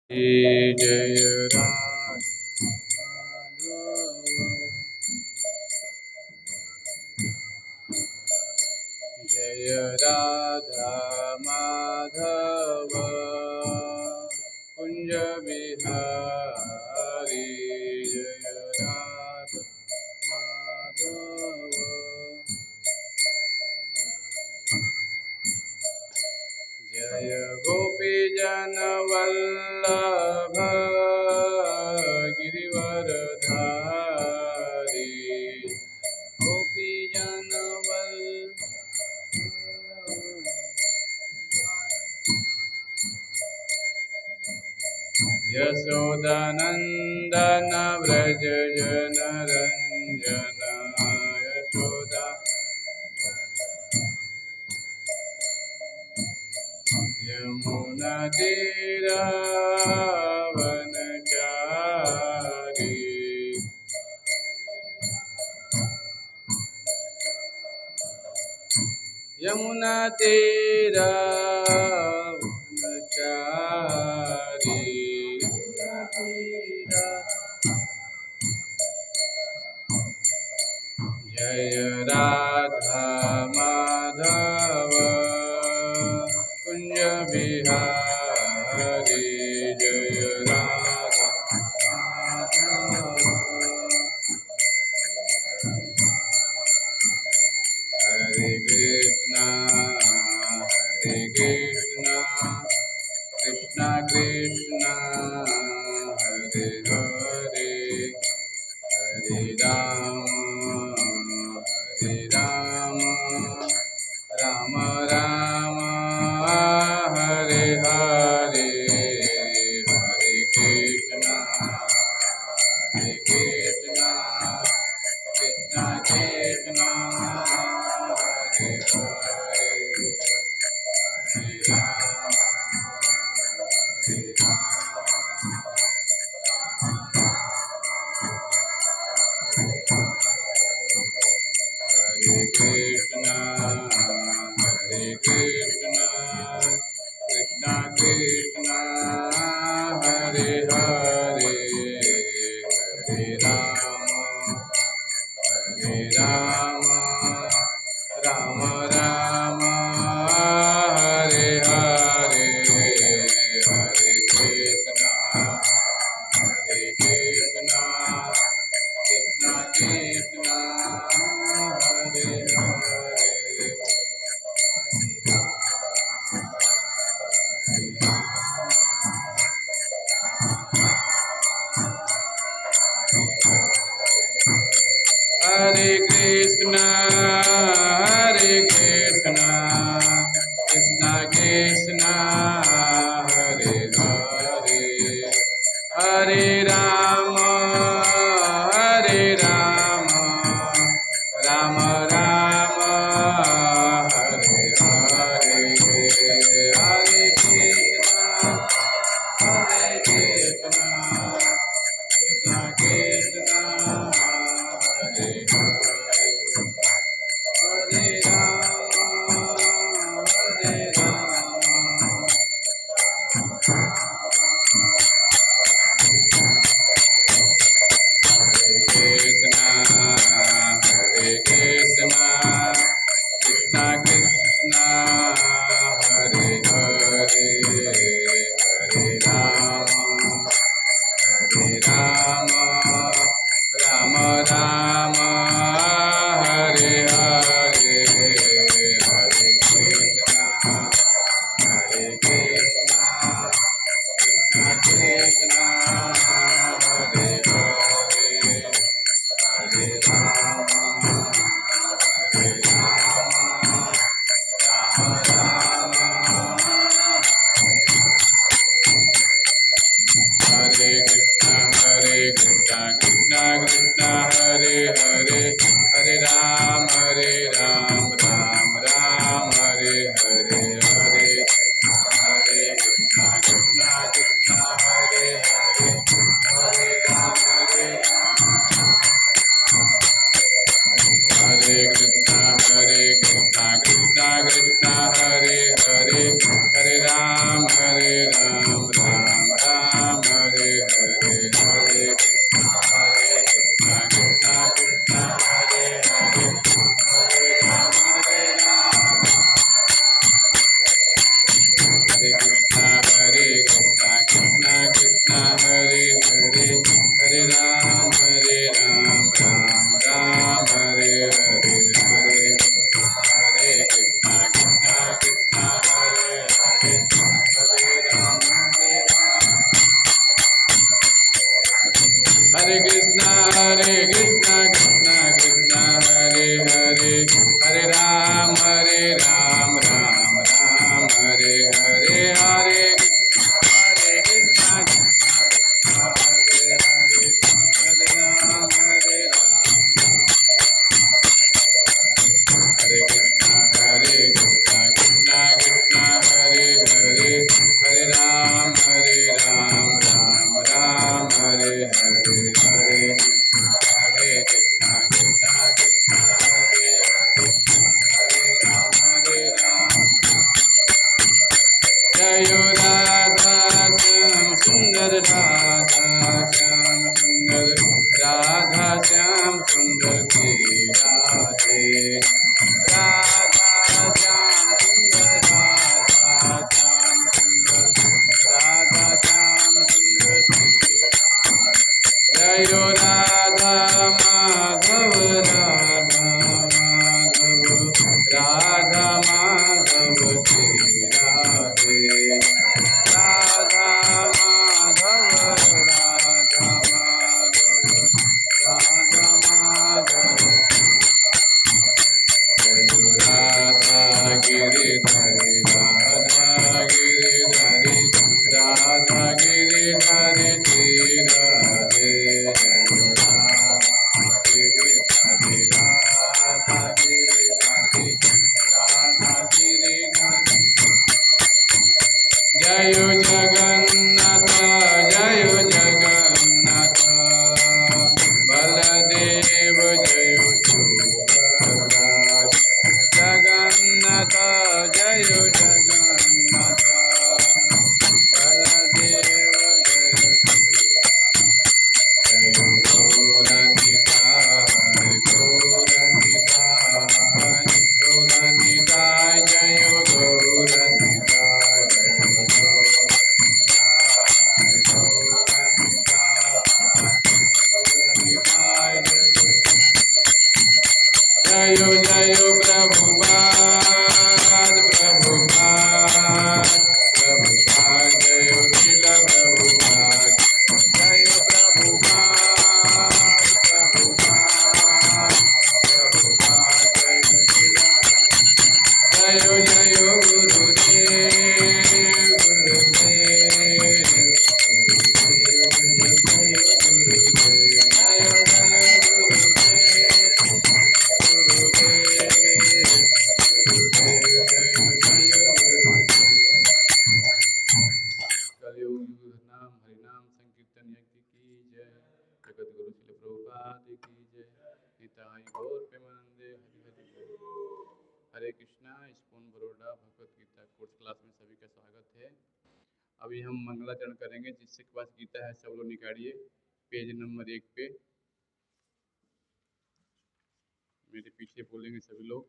जय राधा जय राधा माधव कुंज बिहारी जय राधा माधव जय गोपी जन वल्लभ गिरिवरधारी गोपी जन वल्लभ यशोदानंदन व्रज जन रंजन यशोदा यमुना तीरावनचारी यमुना तीरावनचारी जय राधा माधव कुंज बिहारी जय राधा माधव हरे कृष्णा कृष्णा कृष्णा हरे हरे हरे राम राम राम हरे हरे हरे कृष्णा कृष्णा कृष्णा हरे हरे हरे राम हरे कृष्णा कृष्णा कृष्णा हरे हरे हरे राम राम राम हरे हरे हरे कृष्णा कृष्णा कृष्णा हरे हरे हरे कृष्णा कृष्णा कृष्णा हरे हरे हरे राम राम राम हरे हरे हरे कृष्णा कृष्णा कृष्णा हरे हरे हरे राम कृष्णा कृष्णा कृष्णा हरे हरे हरे राम राम राम हरे हरे हरे कृष्णा कृष्णा कृष्णा हरे हरे हरे राम राम हरे कृष्णा कृष्णा कृष्णा हरे हरे हरे राम राम हरे हरे हरे हरे कृष्णा कृष्णा हरे हरे हरे राम हरे Krishna Krishna Krishna Hare Hare Hare Ram Ram Krishna Hare Hare Hare Ram Ram Ram Hare Hare Hare Hare Krishna Krishna Krishna Hare Hare Hare Ram Hare Krishna Krishna Krishna Hare Hare Hare Ram Ram Ram Hare Hare Hare Krishna Hare Hare Hare Ram Hare Krishna Krishna Krishna Hare Hare Hare Ram Ram Ram Hare Hare Hare Hare Krishna Krishna Krishna Hare Hare Hare Ram Jai Radha Shyam Sundar Radha Shyam Sundar Radha Shyam Sundar Shri Radhe Radha Shyam Sundar Radha Shyam Sundar Radha Shyam Sundar Shri Jai Radha Madhav Radha Madhav Radha Madhav Shri Radhe Radha Madhav Radha Madhav Radha Madhav Jai Radha Giridhari Radha Giridhari Radha Giridhari Shri Radhe Jai Radha Giridhari Radha Giridhari Radha Giridhari Jayo Jagannatha Jayo Jagannatha Baladeva Jayo Subhadra Jagannatha Jayo Jagannatha Baladeva Jayo Jayo Gauranitai Gauranitai Gauranitai Jayo Gauranitai Jayo Jayo Prabhupada Prabhupada Prabhupada Jayo Srila Prabhupada Jayo Prabhupada Prabhupada Prabhupada Jayo Srila Jayo Jayo Gurudev Gurudev Gurudev Jayo Gurudev Jayo Jayo कलयुग नाम हरिनाम संकीर्तन यज्ञ की जय जगत गुरु श्री प्रभुपाद की जय निताई गौर प्रेमानंदे हरि हरि बोल। हरे Krishna spoon Baroda Bhagavad Gita course class में सभी का स्वागत है। अभी हम मंगलाचरण करेंगे। जिसके पास गीता है सब लोग निकालिए पेज नंबर 1 पे। मेरे पीछे बोलेंगे सभी लोग।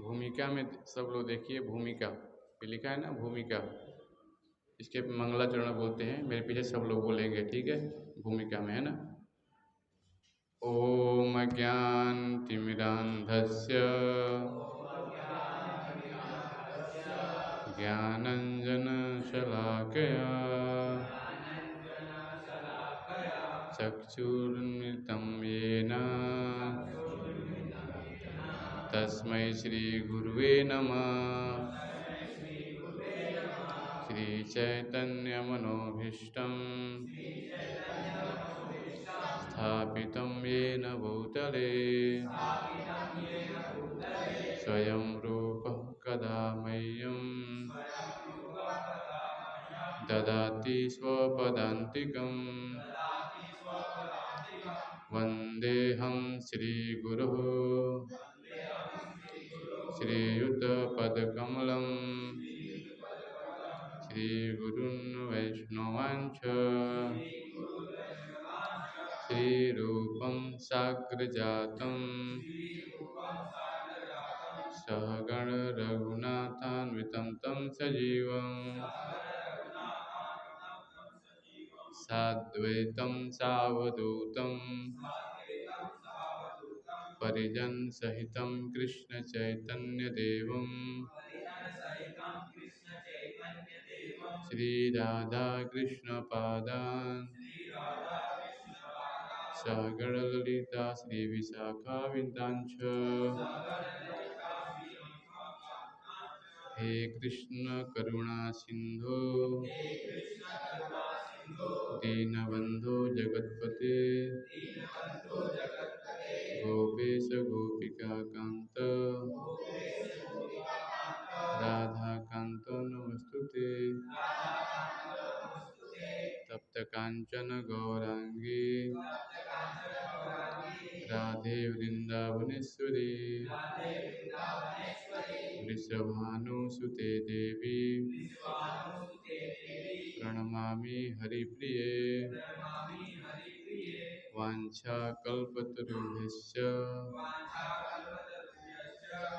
भूमिका में सब लोग देखिए, भूमिका ये लिखा है ना, भूमिका। इसके मंगलाचरण बोलते हैं। मेरे पीछे सब लोग बोलेंगे, ठीक है। भूमिका में है ना। ओम ज्ञानतिमिरान्धस्य ज्ञानञ्जनशलाकया चक्षुरुन्मिलितं येन तस्मै श्रीगुरुवे नमः। श्रीचैतन्यमनोभीष्टं स्थापितं येन भूतले स्वयं रूपः कदा मह्यं ददाति स्वपदान्तिकं। वन्देऽहं श्रीगुरुः श्रीयुतपदकमलं श्रीगुरून् वैष्णवांश्च साग्रजातं सहगण रघुनाथान्वितं तं सजीवम् साद्वैतं सावधूतं परिजन सहितं कृष्ण चैतन्य देवं श्री राधा कृष्ण पादान् सहगण ललिता श्री विशाखाविंदांश हे कृष्ण करुणा सिंधु दीनबंधु जगतपते गोपेश गोपिका कांत राधा कांत नमस्तुते तप्त कांचन गौरांगी राधे वृंदावनेश्वरी वृषभानुसुते देवी प्रणमामि हरिप्रिये वाञ्छाकल्पतरुभ्यश्च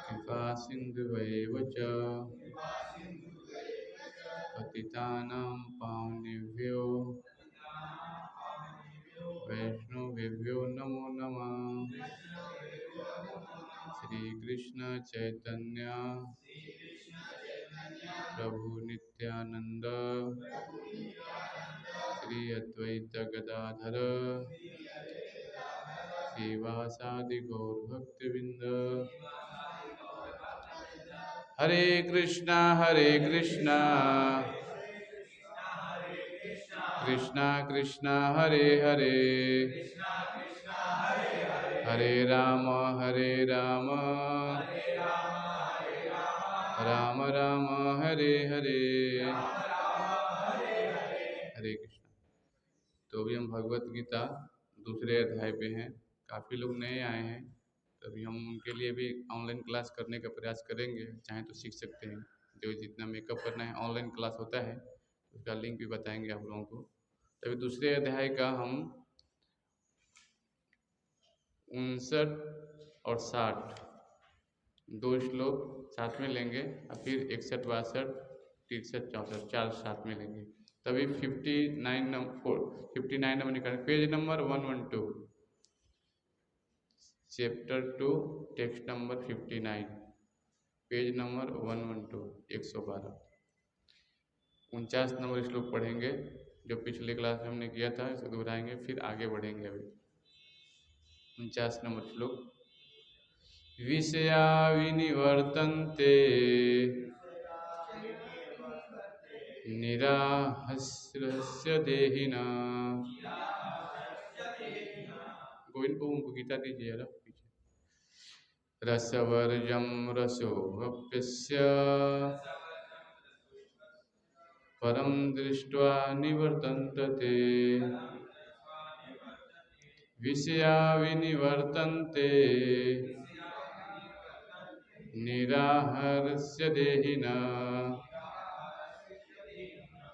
कृपा सिन्धुभैव च पतितानां पावनेभ्यो वैष्णवेभ्यो नमो नमः। श्रीकृष्ण चैतन्य प्रभु नित्यानंद श्री अद्वैत गदाधर श्रीवासादि गौरभक्तवृंद। हरे कृष्णा कृष्णा कृष्णा हरे हरे हरे राम राम राम हरे हरे। हरे कृष्णा। तो अभी हम भगवत गीता दूसरे अध्याय पे हैं। काफ़ी लोग नए आए हैं, तो अभी हम उनके लिए भी ऑनलाइन क्लास करने का प्रयास करेंगे। चाहें तो सीख सकते हैं, जो जितना मेकअप करना है ऑनलाइन क्लास होता है, उसका लिंक भी बताएंगे आप लोगों को। तो अभी दूसरे अध्याय का हम 59 और 60 दो श्लोक साथ में लेंगे और फिर 61, 62, 63, 64 चार साथ में लेंगे। तभी 59 नंबर निकालें। Page number 112, chapter 2, text number 59, page number 112, 112। 49 number श्लोक पढ़ेंगे, जो पिछले क्लास में हमने किया था, इसे दोहराएंगे फिर आगे बढ़ेंगे। अभी 49 नंबर श्लोक। विषया विनिवर्तन्ते निराहस्य देहिना। गोविंद को उनको गीता दीजिए यार पीछे। रसवर्जम रसोऽप्यस्य परम दृष्ट्वा निवर्तन्ते। विषया विनिवर्तन्ते निराहारस्य देहिना।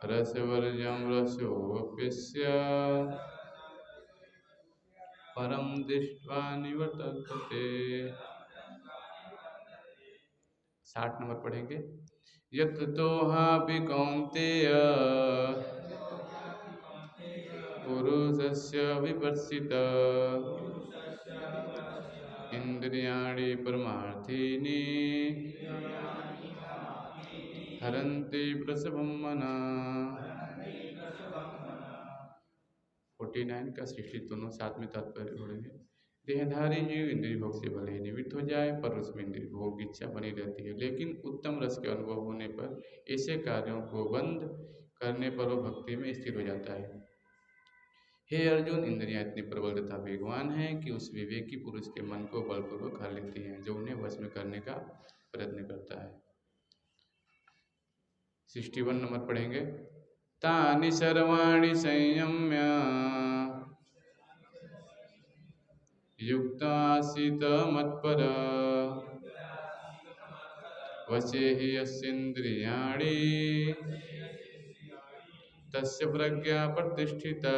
रसवर्जम रसोऽप्यस्य परम दृष्ट्वा निवर्तन्ते। 60 नंबर पढ़ेंगे। यत्ततोऽपि कौन्तेय पुरुषस्य विपर्षिता इंद्रियाणि परमार्थीनि हरन्ति प्रसभं मनः। 49 का 60 दोनों साथ में तात्पर्य जोड़ेंगे। देहधारी जीव इंद्रिय भोग से भले ही निवृत्त हो जाए, पर उसमें इंद्रिय भोग की इच्छा बनी रहती है। लेकिन उत्तम रस के अनुभव होने पर ऐसे कार्यों को बंद करने पर वो भक्ति में स्थिर हो जाता है। हे अर्जुन, इंद्रियां इतनी प्रबल तथा वेगवान हैं कि उस विवेकी पुरुष के मन को बलपूर्वक खा लेती हैं, जो उन्हें वश में करने का प्रयत्न करता है। 61 नंबर पढ़ेंगे। तानि सर्वाणि संयम्य युक्तासीत मत्पर वशे हि यस्येन्द्रियाणि तस्य प्रज्ञा प्रतिष्ठिता।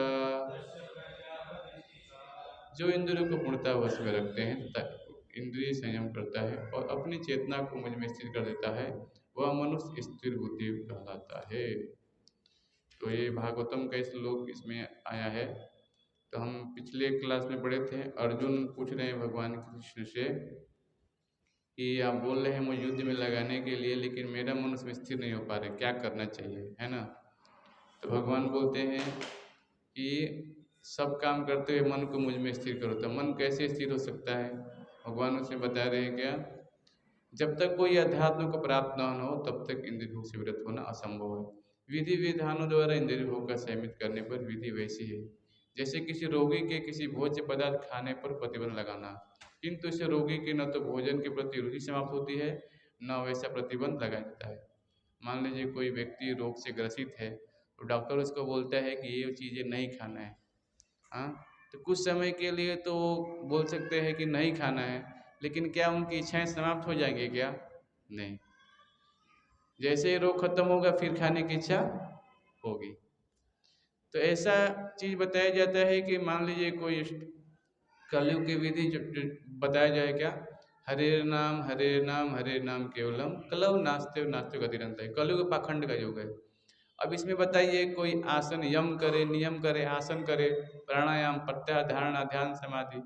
जो इंद्रियों को पूर्णतः वश में रखते हैं तथा इंद्रिय संयम करता है और अपनी चेतना को मुझ में स्थिर कर देता है, वह मनुष्य स्थिर बुद्धि कहलाता है। तो ये भागवतम का श्लोक इसमें आया है। तो हम पिछले क्लास में पढ़े थे, अर्जुन पूछ रहे हैं भगवान कृष्ण से कि आप बोल रहे हैं मुझे युद्ध में लगाने के लिए, लेकिन मेरा मन उसमें स्थिर नहीं हो पा रहा, क्या करना चाहिए, है ना। तो भगवान बोलते हैं कि सब काम करते हुए मन को मुझ में स्थिर करो। तो मन कैसे स्थिर हो सकता है? भगवान उसमें बता रहे हैं क्या, जब तक कोई अध्यात्म को प्राप्त न हो तब तक इंद्रिय भोग से विरत होना असंभव है। विधि विधानों द्वारा इंद्रिय भोग का सीमित करने पर विधि वैसी है जैसे किसी रोगी के किसी भोज्य पदार्थ खाने पर प्रतिबंध लगाना, किंतु इस रोगी की न तो भोजन के प्रति रुचि समाप्त होती है, न वैसा प्रतिबंध लगाया जाता है। मान लीजिए कोई व्यक्ति रोग से ग्रसित है, तो डॉक्टर उसको बोलता है कि ये चीज़ें नहीं खाना है। हाँ, तो कुछ समय के लिए तो बोल सकते हैं कि नहीं खाना है, लेकिन क्या उनकी इच्छाएं समाप्त हो जाएंगी क्या? नहीं। जैसे ही रोग खत्म होगा फिर खाने की इच्छा होगी। तो ऐसा चीज़ बताया जाता है कि मान लीजिए कोई कलयुग की विधि जो बताया जाए क्या, हरे नाम केवलम कलव नास्ते नास्ते गतिरंत है। कलयुग पाखंड का युग है। अब इसमें बताइए कोई आसन यम करे, नियम करे, आसन करे, प्राणायाम, प्रत्याहार, धारणा, ध्यान, समाधि,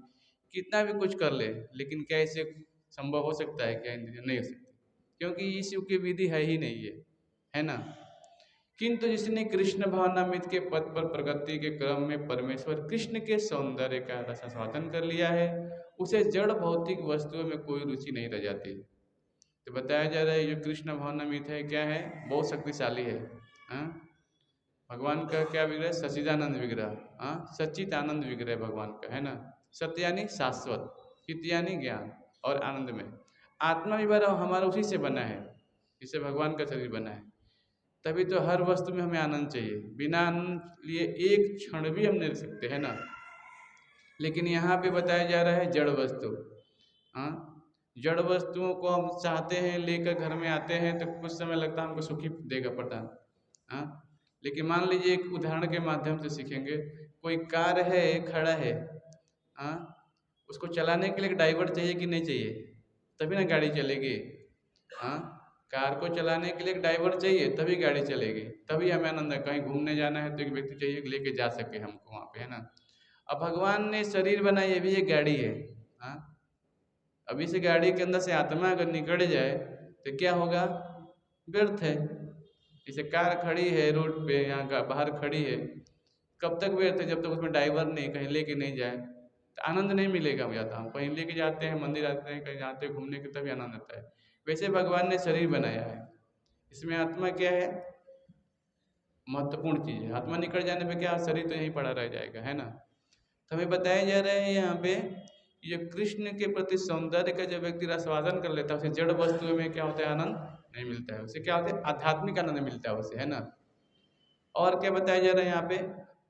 कितना भी कुछ कर ले, लेकिन क्या इसे संभव हो सकता है क्या? इंद्रिय नहीं हो सकती, क्योंकि इस युग की विधि है ही नहीं है ना। किंतु जिसने कृष्ण भावनामृत के पद पर प्रगति के क्रम में परमेश्वर कृष्ण के सौंदर्य का रसास्वादन कर लिया है, उसे जड़ भौतिक वस्तुओं में कोई रुचि नहीं रह जाती। तो बताया जा रहा है जो कृष्ण भावनामृत है क्या है, बहुत शक्तिशाली है। हाँ? भगवान का क्या विग्रह? सच्चिदानंद विग्रह। हाँ, सच्चित आनंद विग्रह भगवान का, है ना। सत्य यानी शाश्वत, चित्त यानी ज्ञान और आनंद में। आत्मा भी हमारा उसी से बना है, जिससे भगवान का शरीर बना है। तभी तो हर वस्तु में हमें आनंद चाहिए, बिना आनंद लिए एक क्षण भी हम नहीं रह सकते, है ना। लेकिन यहाँ पे बताया जा रहा है जड़ वस्तु। हाँ, जड़ वस्तुओं को हम चाहते हैं, लेकर घर में आते हैं तो कुछ समय लगता है हमको सुखी देगा प्रदान। हाँ, लेकिन मान लीजिए एक उदाहरण के माध्यम से सीखेंगे। कोई कार है, खड़ा है, हाँ, उसको चलाने के लिए एक ड्राइवर चाहिए कि नहीं चाहिए? तभी ना गाड़ी चलेगी। हाँ, कार को चलाने के लिए एक ड्राइवर चाहिए तभी गाड़ी चलेगी, तभी हमें आनंद है। कहीं घूमने जाना है तो एक व्यक्ति चाहिए कि लेके जा सके हमको वहाँ पे, है ना। अब भगवान ने शरीर बनाई, ये भी एक गाड़ी है। हाँ, अब इस गाड़ी के अंदर से आत्मा अगर निकल जाए तो क्या होगा? व्यर्थ है। जैसे कार खड़ी है रोड पे, यहाँ बाहर खड़ी है, कब तक व्यर्थ है? जब तक उसमें ड्राइवर नहीं, कहीं लेके नहीं जाए तो आनंद नहीं मिलेगा। जाता हम कहीं लेके जाते हैं, मंदिर आते हैं, कहीं जाते हैं घूमने के, तभी आनंद आता है। वैसे भगवान ने शरीर बनाया है, इसमें आत्मा क्या है? महत्वपूर्ण चीज़ है। आत्मा निकल जाने पे क्या, शरीर तो यहीं पड़ा रह जाएगा, है ना। तो हमें बताया जा रहा है यहाँ पे, ये कृष्ण के प्रति सौंदर्य का जब व्यक्ति आस्वादन कर लेता है, उसे जड़ वस्तुओं में क्या होता है? आनंद नहीं मिलता है। उसे क्या होता है? आध्यात्मिक आनंद मिलता है उसे, है ना। और क्या बताया जा रहा है यहाँ पे,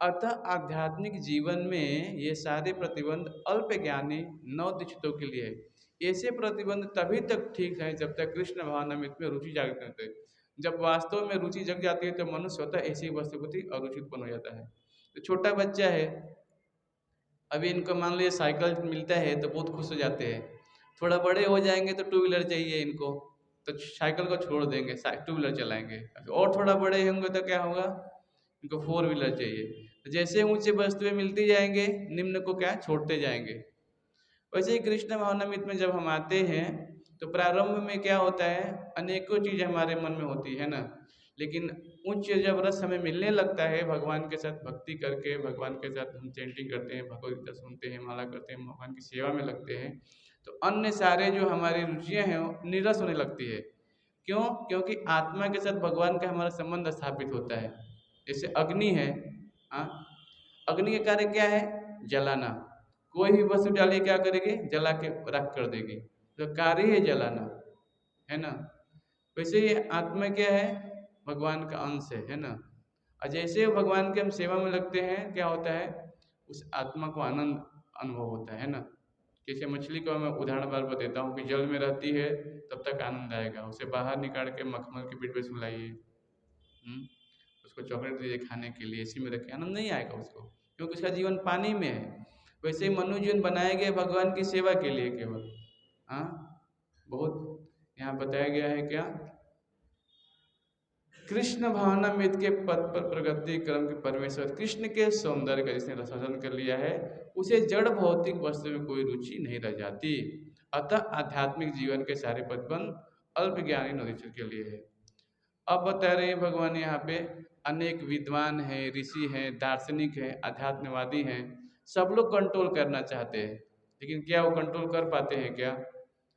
अतः आध्यात्मिक जीवन में ये सारे प्रतिबंध अल्प ज्ञानी नव दीक्षितों के लिए है। ऐसे प्रतिबंध तभी तक ठीक है जब तक कृष्ण भावनामृत में रुचि जागृत करते हैं। जब वास्तव में रुचि जग जाती है तो मनुष्य स्वतः ऐसी वस्तु के प्रति अरुचि उत्पन्न हो जाता है। तो छोटा बच्चा है, अभी इनको मान लीजिए साइकिल मिलता है तो बहुत खुश हो जाते हैं। थोड़ा बड़े हो जाएंगे तो टू व्हीलर चाहिए इनको, तो साइकिल को छोड़ देंगे, टू व्हीलर चलाएंगे। और थोड़ा बड़े होंगे तो क्या होगा? इनको फोर व्हीलर चाहिए। तो जैसे ऊंचे वस्तुएं मिलती जाएंगे, निम्न को क्या छोड़ते जाएंगे। वैसे ही कृष्ण भावनामृत में जब हम आते हैं तो प्रारंभ में क्या होता है, अनेकों चीज़ें हमारे मन में होती है ना। लेकिन उच्च जब रस हमें मिलने लगता है, भगवान के साथ भक्ति करके, भगवान के साथ हम चैंटिंग करते हैं, भगवद गीता सुनते हैं, माला करते हैं, भगवान की सेवा में लगते हैं, तो अन्य सारे जो हमारी रुचियाँ हैं वो निरस होने लगती है। क्यों? क्योंकि आत्मा के साथ भगवान का हमारा संबंध स्थापित होता है। जैसे अग्नि है, हाँ, अग्नि का कार्य क्या है? जलाना। कोई भी वस्तु डालिए क्या करेगी? जला के राख कर देगी, तो कार्य है जलाना, है ना। वैसे ही आत्मा क्या है? भगवान का अंश है ना। और जैसे भगवान के हम सेवा में लगते हैं, क्या होता है? उस आत्मा को आनंद अनुभव होता है ना। जैसे मछली को मैं उदाहरण बार बार देता हूँ कि जल में रहती है तब तक आनंद आएगा, उसे बाहर निकाल के मखमल के पीठ पे सुलाइए, उसको चॉकलेट दीजिए खाने के लिए, इसी में रखे, आनंद नहीं आएगा उसको, क्योंकि उसका जीवन पानी में है। वैसे ही मनुजन बनाए गए भगवान की सेवा के लिए केवल। हाँ, बहुत यहाँ बताया गया है क्या, कृष्ण भावनामृत के पद पर प्रगति क्रम के परमेश्वर कृष्ण के सौंदर्य का जिसने रसायन कर लिया है, उसे जड़ भौतिक वस्तु में कोई रुचि नहीं रह जाती। अतः आध्यात्मिक जीवन के सारे पदबंध अल्प ज्ञानी नदीचर के लिए है। अब बता रहे हैं भगवान यहाँ पे, अनेक विद्वान हैं, ऋषि हैं, दार्शनिक हैं, अध्यात्मवादी हैं, सब लोग कंट्रोल करना चाहते हैं, लेकिन क्या वो कंट्रोल कर पाते हैं क्या?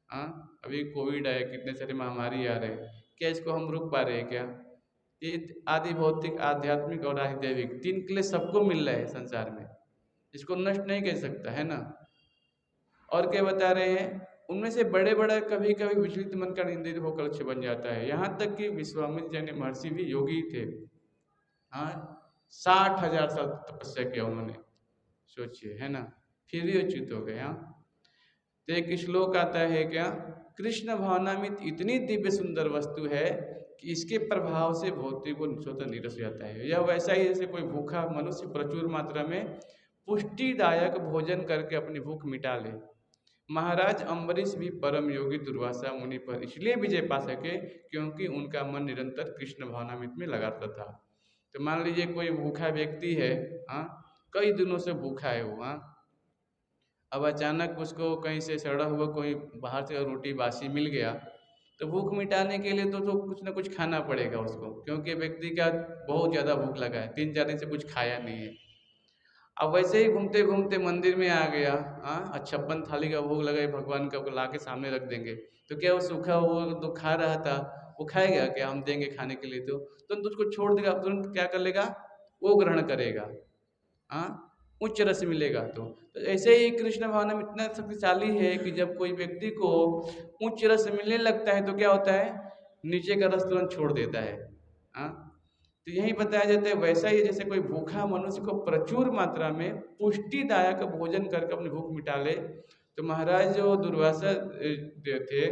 हाँ, अभी कोविड है, कितने सारे महामारी आ रहे हैं, क्या इसको हम रोक पा रहे हैं क्या? ये आदि भौतिक, आध्यात्मिक और आधिदैविक तीन के लिए सबको मिल रहा है संसार में, इसको नष्ट नहीं कर सकता है ना। और क्या बता रहे हैं, उनमें से बड़े बड़ा कभी कभी विचलित मन का निंदित होकर लक्ष्य बन जाता है। यहाँ तक कि विश्वामित्र जैन महर्षि भी योगी थे। हाँ, 60,000 साल तपस्या किया उन्होंने, सोचिए है ना, फिर भी अच्युत हो गए। हाँ, तो एक श्लोक आता है क्या, कृष्ण भावनामृत इतनी दिव्य सुंदर वस्तु है कि इसके प्रभाव से भौतिक को स्वतः निरस हो जाता है। यह वैसा ही जैसे कोई भूखा मनुष्य प्रचुर मात्रा में पुष्टिदायक भोजन करके अपनी भूख मिटा ले। महाराज अम्बरीश भी परम योगी दुर्वासा मुनि पर इसलिए विजय पा सके क्योंकि उनका मन निरंतर कृष्ण भावनामृत में लगाता था। तो मान लीजिए कोई भूखा व्यक्ति है, हाँ, कई दिनों से भूखा है वो, हाँ, अब अचानक उसको कहीं से सड़ा हुआ कोई बाहर से रोटी बासी मिल गया, तो भूख मिटाने के लिए तो कुछ ना कुछ खाना पड़ेगा उसको, क्योंकि व्यक्ति का बहुत ज़्यादा भूख लगा है, 3-4 दिन से कुछ खाया नहीं है। अब वैसे ही घूमते घूमते मंदिर में आ गया, हाँ, 56 थाली का भोग लगाए भगवान का, ला के सामने रख देंगे, तो क्या वो सूखा वो तो खा रहा था, वो खाएगा क्या? हम देंगे खाने के लिए तो तुरंत उसको छोड़ देगा, तुरंत क्या कर लेगा, वो ग्रहण करेगा। हाँ, उच्च रस मिलेगा। तो ऐसे ही कृष्ण भावना में इतना शक्तिशाली है कि जब कोई व्यक्ति को उच्च रस मिलने लगता है तो क्या होता है, नीचे का रस तुरंत छोड़ देता है। हाँ, तो यही बताया जाता है, वैसा ही जैसे कोई भूखा मनुष्य को प्रचुर मात्रा में पुष्टिदायक भोजन करके अपनी भूख मिटा ले, तो महाराज जो दुर्वासा थे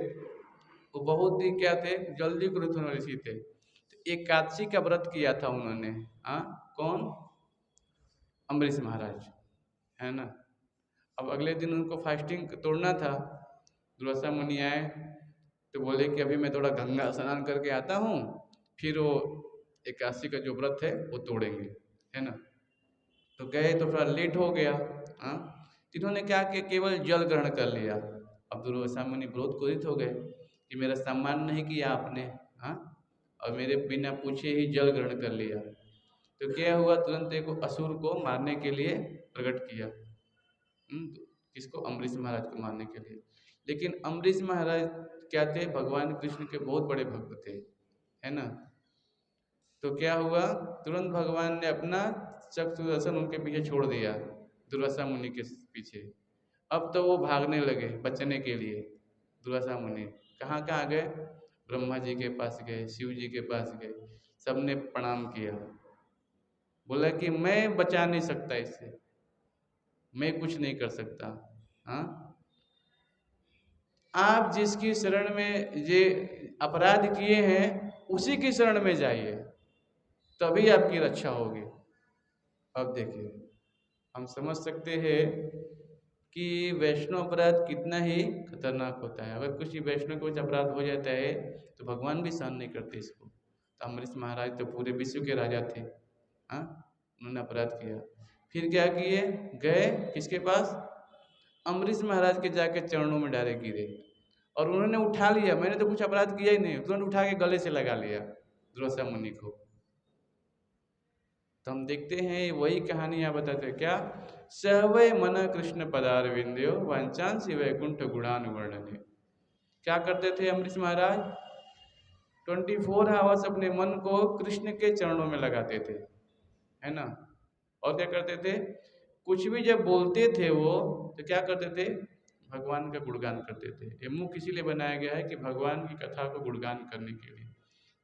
वो बहुत ही क्या थे, जल्दी क्रोधित होने वाले ऋषि थे। तो एकादशी का व्रत किया था उन्होंने। हाँ, कौन? अम्बरीश महाराज, है ना। अब अगले दिन उनको फास्टिंग तोड़ना था। दुर्वासा मुनि आए तो बोले कि अभी मैं थोड़ा गंगा स्नान करके आता हूँ, फिर वो एकादशी का जो व्रत है वो तोड़ेंगे, है ना। तो गए तो थोड़ा लेट हो गया। हाँ, इन्होंने क्या किया, केवल जल ग्रहण कर लिया। अब दुर्वासा मुनि बहुत क्रोधित हो गए कि मेरा सम्मान नहीं किया आपने, हाँ, और मेरे बिना पूछे ही जल ग्रहण कर लिया। तो क्या हुआ, तुरंत एक असुर को मारने के लिए प्रकट किया। किसको? अम्बरीश महाराज को मारने के लिए। लेकिन अम्बरीश महाराज क्या थे, भगवान कृष्ण के बहुत बड़े भक्त थे, है ना। तो क्या हुआ, तुरंत भगवान ने अपना चक्रु सुदर्शन उनके पीछे छोड़ दिया, दुर्वासा मुनि के पीछे। अब तो वो भागने लगे बचने के लिए। दुर्वासा मुनि कहाँ कहाँ गए, ब्रह्मा जी के पास गए, शिव जी के पास गए, सबने प्रणाम किया, बोला कि मैं बचा नहीं सकता इसे, मैं कुछ नहीं कर सकता। हाँ, आप जिसकी शरण में ये अपराध किए हैं उसी की शरण में जाइए, तभी आपकी रक्षा होगी। अब देखिए, हम समझ सकते हैं कि वैष्णव अपराध कितना ही खतरनाक होता है। अगर कुछ वैष्णव को कुछ अपराध हो जाता है तो भगवान भी सहन नहीं करते इसको। तो अम्बरीश महाराज तो पूरे विश्व के राजा थे, हाँ, उन्होंने अपराध किया। फिर क्या किए, गए किसके पास, अम्बरीश महाराज के जाके चरणों में डायरेक्ट गिरे, और उन्होंने उठा लिया, मैंने तो कुछ अपराध किया ही नहीं, तुरंत उठा के गले से लगा लिया दुर्वासा मुनि को। तो हम देखते हैं वही कहानी यहाँ बताते हैं क्या, सहवय मन कृष्ण पदार विंध्यो वांचांसी वैकुंठ गुणानुवर्णने। क्या करते थे अम्बरीश महाराज, 24 आवर्स अपने मन को कृष्ण के चरणों में लगाते थे, है ना। और क्या करते थे, कुछ भी जब बोलते थे वो, तो क्या करते थे, भगवान का गुणगान करते थे। ये मुख इसीलिए बनाया गया है कि भगवान की कथा को गुणगान करने के लिए,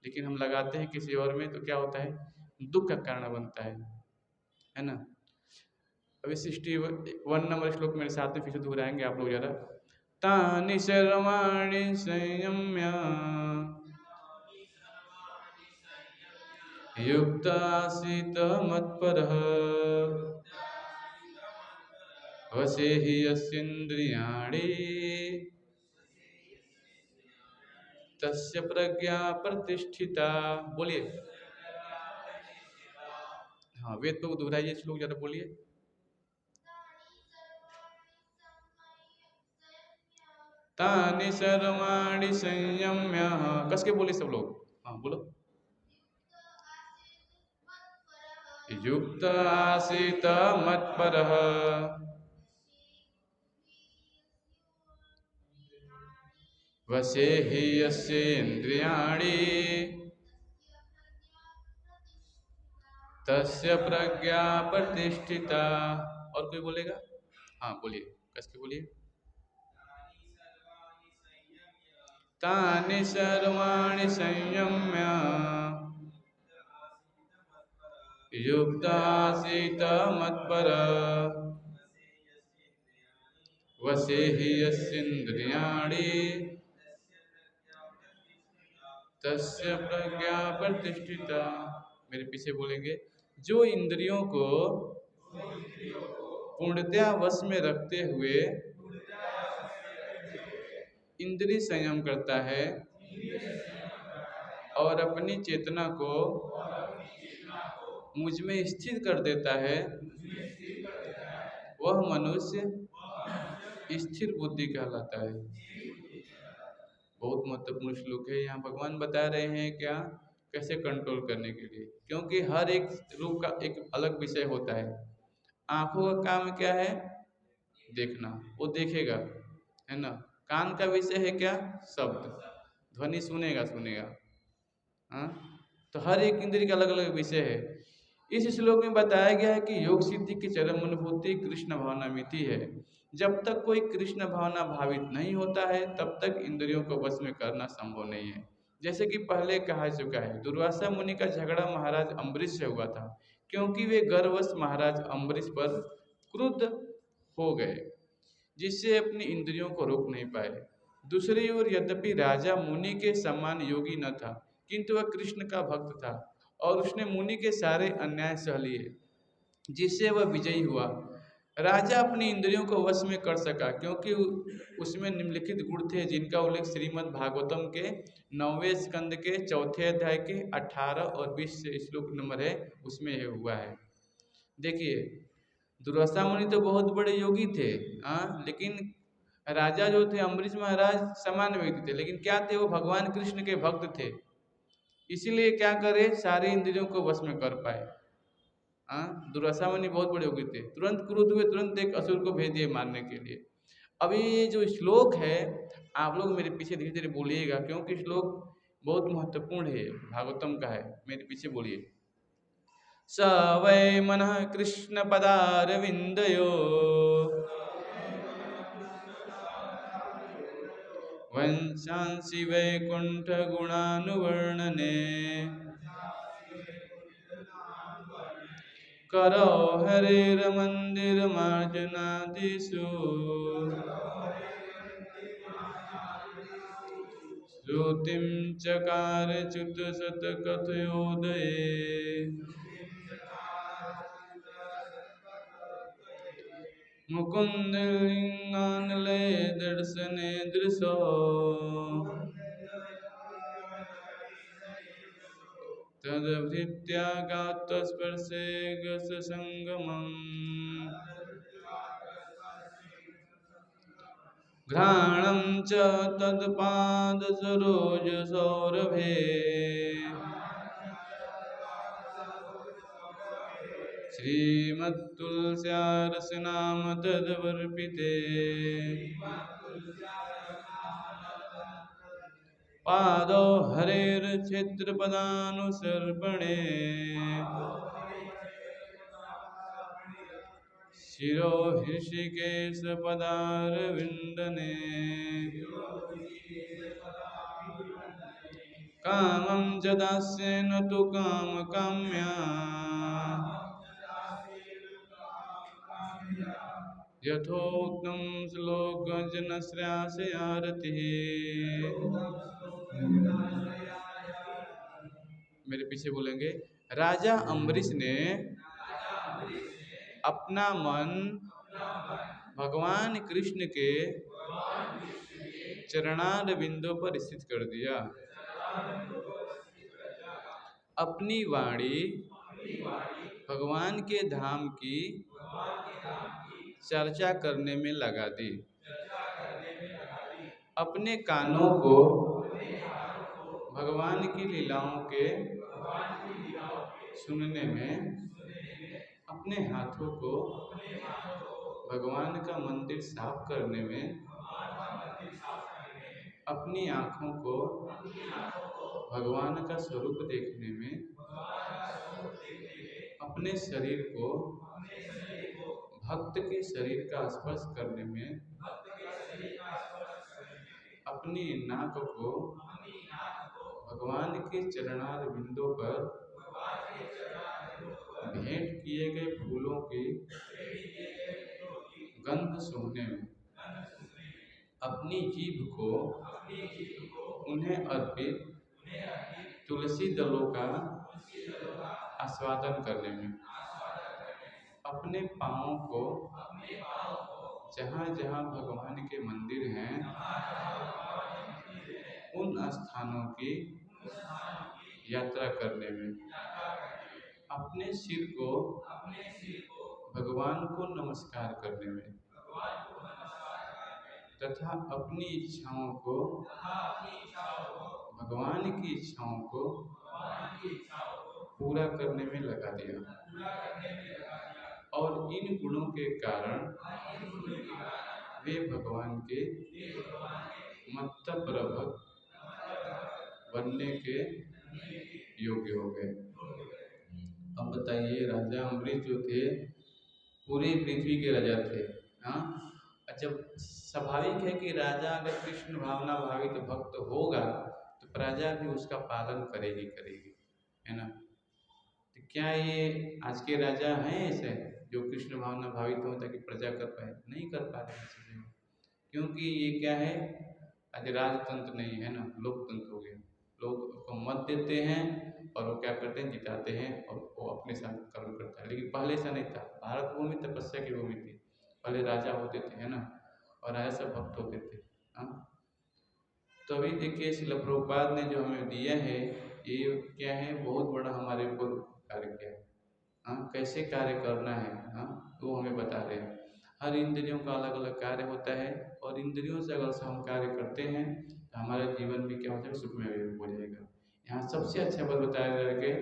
लेकिन हम लगाते हैं किसी और में तो क्या होता है, दुख का कारण बनता है ना। अभी 61 नंबर श्लोक मेरे साथ में फिर से दोहराएंगे आप लोग जरा। तानि सर्वाणि संयम्य युक्त आसीत मत्परः वसे हि यस्येन्द्रियाणि तस्य प्रज्ञा प्रतिष्ठिता। बोलिए। हाँ, वेद को दोहराइए श्लोक जरा, बोलिए। तानि सर्वाणि संयम्य, कस के बोले सब लोग। हाँ बोलो। युक्त आसीत मत्परः वसे हि यस्येन्द्रियाणि तस्य प्रज्ञा प्रतिष्ठिता। और कोई बोलेगा? हाँ बोलिए, कस के बोलिए। तानि सर्वाणि संयम्य युक्त आसीत मत्परः वसे हि यस्येन्द्रियाणि तस्य प्रज्ञा प्रतिष्ठिता। मेरे पीछे बोलेंगे। जो इंद्रियों को पूर्णतया वश में रखते हुए इंद्रिय संयम करता है और अपनी चेतना को मुझ में स्थिर कर देता है, वह मनुष्य स्थिर बुद्धि कहलाता है। बहुत महत्वपूर्ण श्लोक है। यहाँ भगवान बता रहे हैं क्या, कैसे कंट्रोल करने के लिए, क्योंकि हर एक रूप का एक अलग विषय होता है। आंखों का काम क्या है? देखना, वो देखेगा, है ना। कान का विषय है क्या? शब्द, ध्वनि सुनेगा सुनेगा। हाँ, तो हर एक इंद्रिय का अलग अलग विषय है। इस श्लोक में बताया गया है कि योग सिद्धि की चरम अनुभूति कृष्ण भावना मिति है। जब तक कोई कृष्ण भावना भावित नहीं होता है तब तक इंद्रियों को वश में करना संभव नहीं है। जैसे कि पहले कहा चुका है, दुर्वासा मुनि का झगड़ा महाराज अम्बरीश से हुआ था, क्योंकि वे गर्ववश महाराज अम्बरीश पर क्रुद्ध हो गए, जिससे अपनी इंद्रियों को रोक नहीं पाए। दूसरी ओर यद्यपि राजा मुनि के समान योगी न था, किंतु वह कृष्ण का भक्त था और उसने मुनि के सारे अन्याय सह लिए, जिससे वह विजयी हुआ। राजा अपनी इंद्रियों को वश में कर सका क्योंकि उसमें निम्नलिखित गुण थे, जिनका उल्लेख श्रीमद् भागवतम के 9वें स्कंद के 4थे अध्याय के 18 और 20 से श्लोक नंबर है, उसमें यह हुआ है। देखिए, दुर्वासा मुनि तो बहुत बड़े योगी थे, लेकिन राजा जो थे अम्बरीश महाराज सामान्य व्यक्ति थे, लेकिन क्या थे, वो भगवान कृष्ण के भक्त थे। इसीलिए क्या करे, सारे इंद्रियों को वश में कर पाए। दुर्वासा मुनि बहुत बड़े योगी थे, तुरंत क्रुद्ध हुए, तुरंत एक असुर को भेज दिए मारने के लिए। अभी ये जो श्लोक है, आप लोग मेरे पीछे धीरे धीरे बोलिएगा, क्योंकि श्लोक बहुत महत्वपूर्ण है, भागवतम का है। मेरे पीछे बोलिए। स वै मनः कृष्ण पदारविंदयो वंशांसि वैकुंठ गुणानुवर्णने करो हरेर्मंदिर मार्जनादिषु श्रुतिं चकार च्युत शतकथयोदये मुकुंद लिंगानलय दर्शने दृशो तदभृत्यागात्स्पर्शे गससंगमम् घ्राणं च तत्पादसरोजसौरभे श्रीमत्तुलस्यारसनाम तदवर्पिते पादौ हरेर्क्षेत्रपदानुसर्पणे शिरो हृषिकेशपदारविन्दने कामं च दास्येन तु कामकाम्या यथोक्तं श्लोकजनश्रेयसयारतिः। मेरे पीछे बोलेंगे। राजा अम्बरीश ने अपना मन भगवान कृष्ण के चरणार बिंदु पर स्थित कर दिया। अपनी वाणी भगवान के धाम की चर्चा करने में लगा दी। अपने कानों को भगवान की लीलाओं के सुनने में, अपने हाथों को भगवान का मंदिर साफ करने में, अपनी आँखों को भगवान का स्वरूप देखने में, अपने शरीर को भक्त के शरीर का स्पर्श करने में, अपनी नाक को भगवान के चरणार बिंदु पर भेंट किए गए फूलों की गंध सूंघने में, अपनी जीभ को उन्हें अर्पित तुलसी दलों का आस्वादन करने में, अपने पाँवों को जहाँ जहाँ भगवान के मंदिर हैं उन स्थानों की यात्रा करने में, अपने सिर को भगवान को नमस्कार करने में, तथा अपनी इच्छाओं को भगवान की इच्छाओं को पूरा करने में लगा दिया। और इन गुणों के कारण वे भगवान के मतप्रभक बनने के योग्य हो गए। अब बताइए, राजा अम्बरीश जो थे पूरी पृथ्वी के राजा थे। हाँ, जब स्वाभाविक है कि राजा अगर कृष्ण भावना भावित भक्त होगा तो प्रजा भी उसका पालन करेगी, है ना। तो क्या ये आज के राजा हैं ऐसे जो कृष्ण भावना भावित हो ताकि प्रजा कर पाए? नहीं कर पा रहे हैं, क्योंकि ये क्या है, आज राजतंत्र नहीं है ना, लोकतंत्र हो गया। लोग उसको मत देते हैं और वो क्या करते हैं, जिताते हैं और वो अपने साथ कर्म करता है। लेकिन पहले ऐसा नहीं था। भारत भूमि तपस्या की भूमि थी। पहले राजा होते थे, है ना, और राजा सब भक्त होते थे। हाँ, तो अभी देखिए श्रील प्रभुपाद ने जो हमें दिया है, ये क्या है, बहुत बड़ा हमारे ऊपर कार्य किया है। हाँ, कैसे कार्य करना है, हाँ, वो हमें बता रहे हैं। हर इंद्रियों का अलग अलग कार्य होता है और इंद्रियों से अगर हम कार्य करते हैं तो हमारा जीवन भी क्या हो जाएगा, सुखमय हो जाएगा। यहाँ सबसे अच्छा बात बताया गया है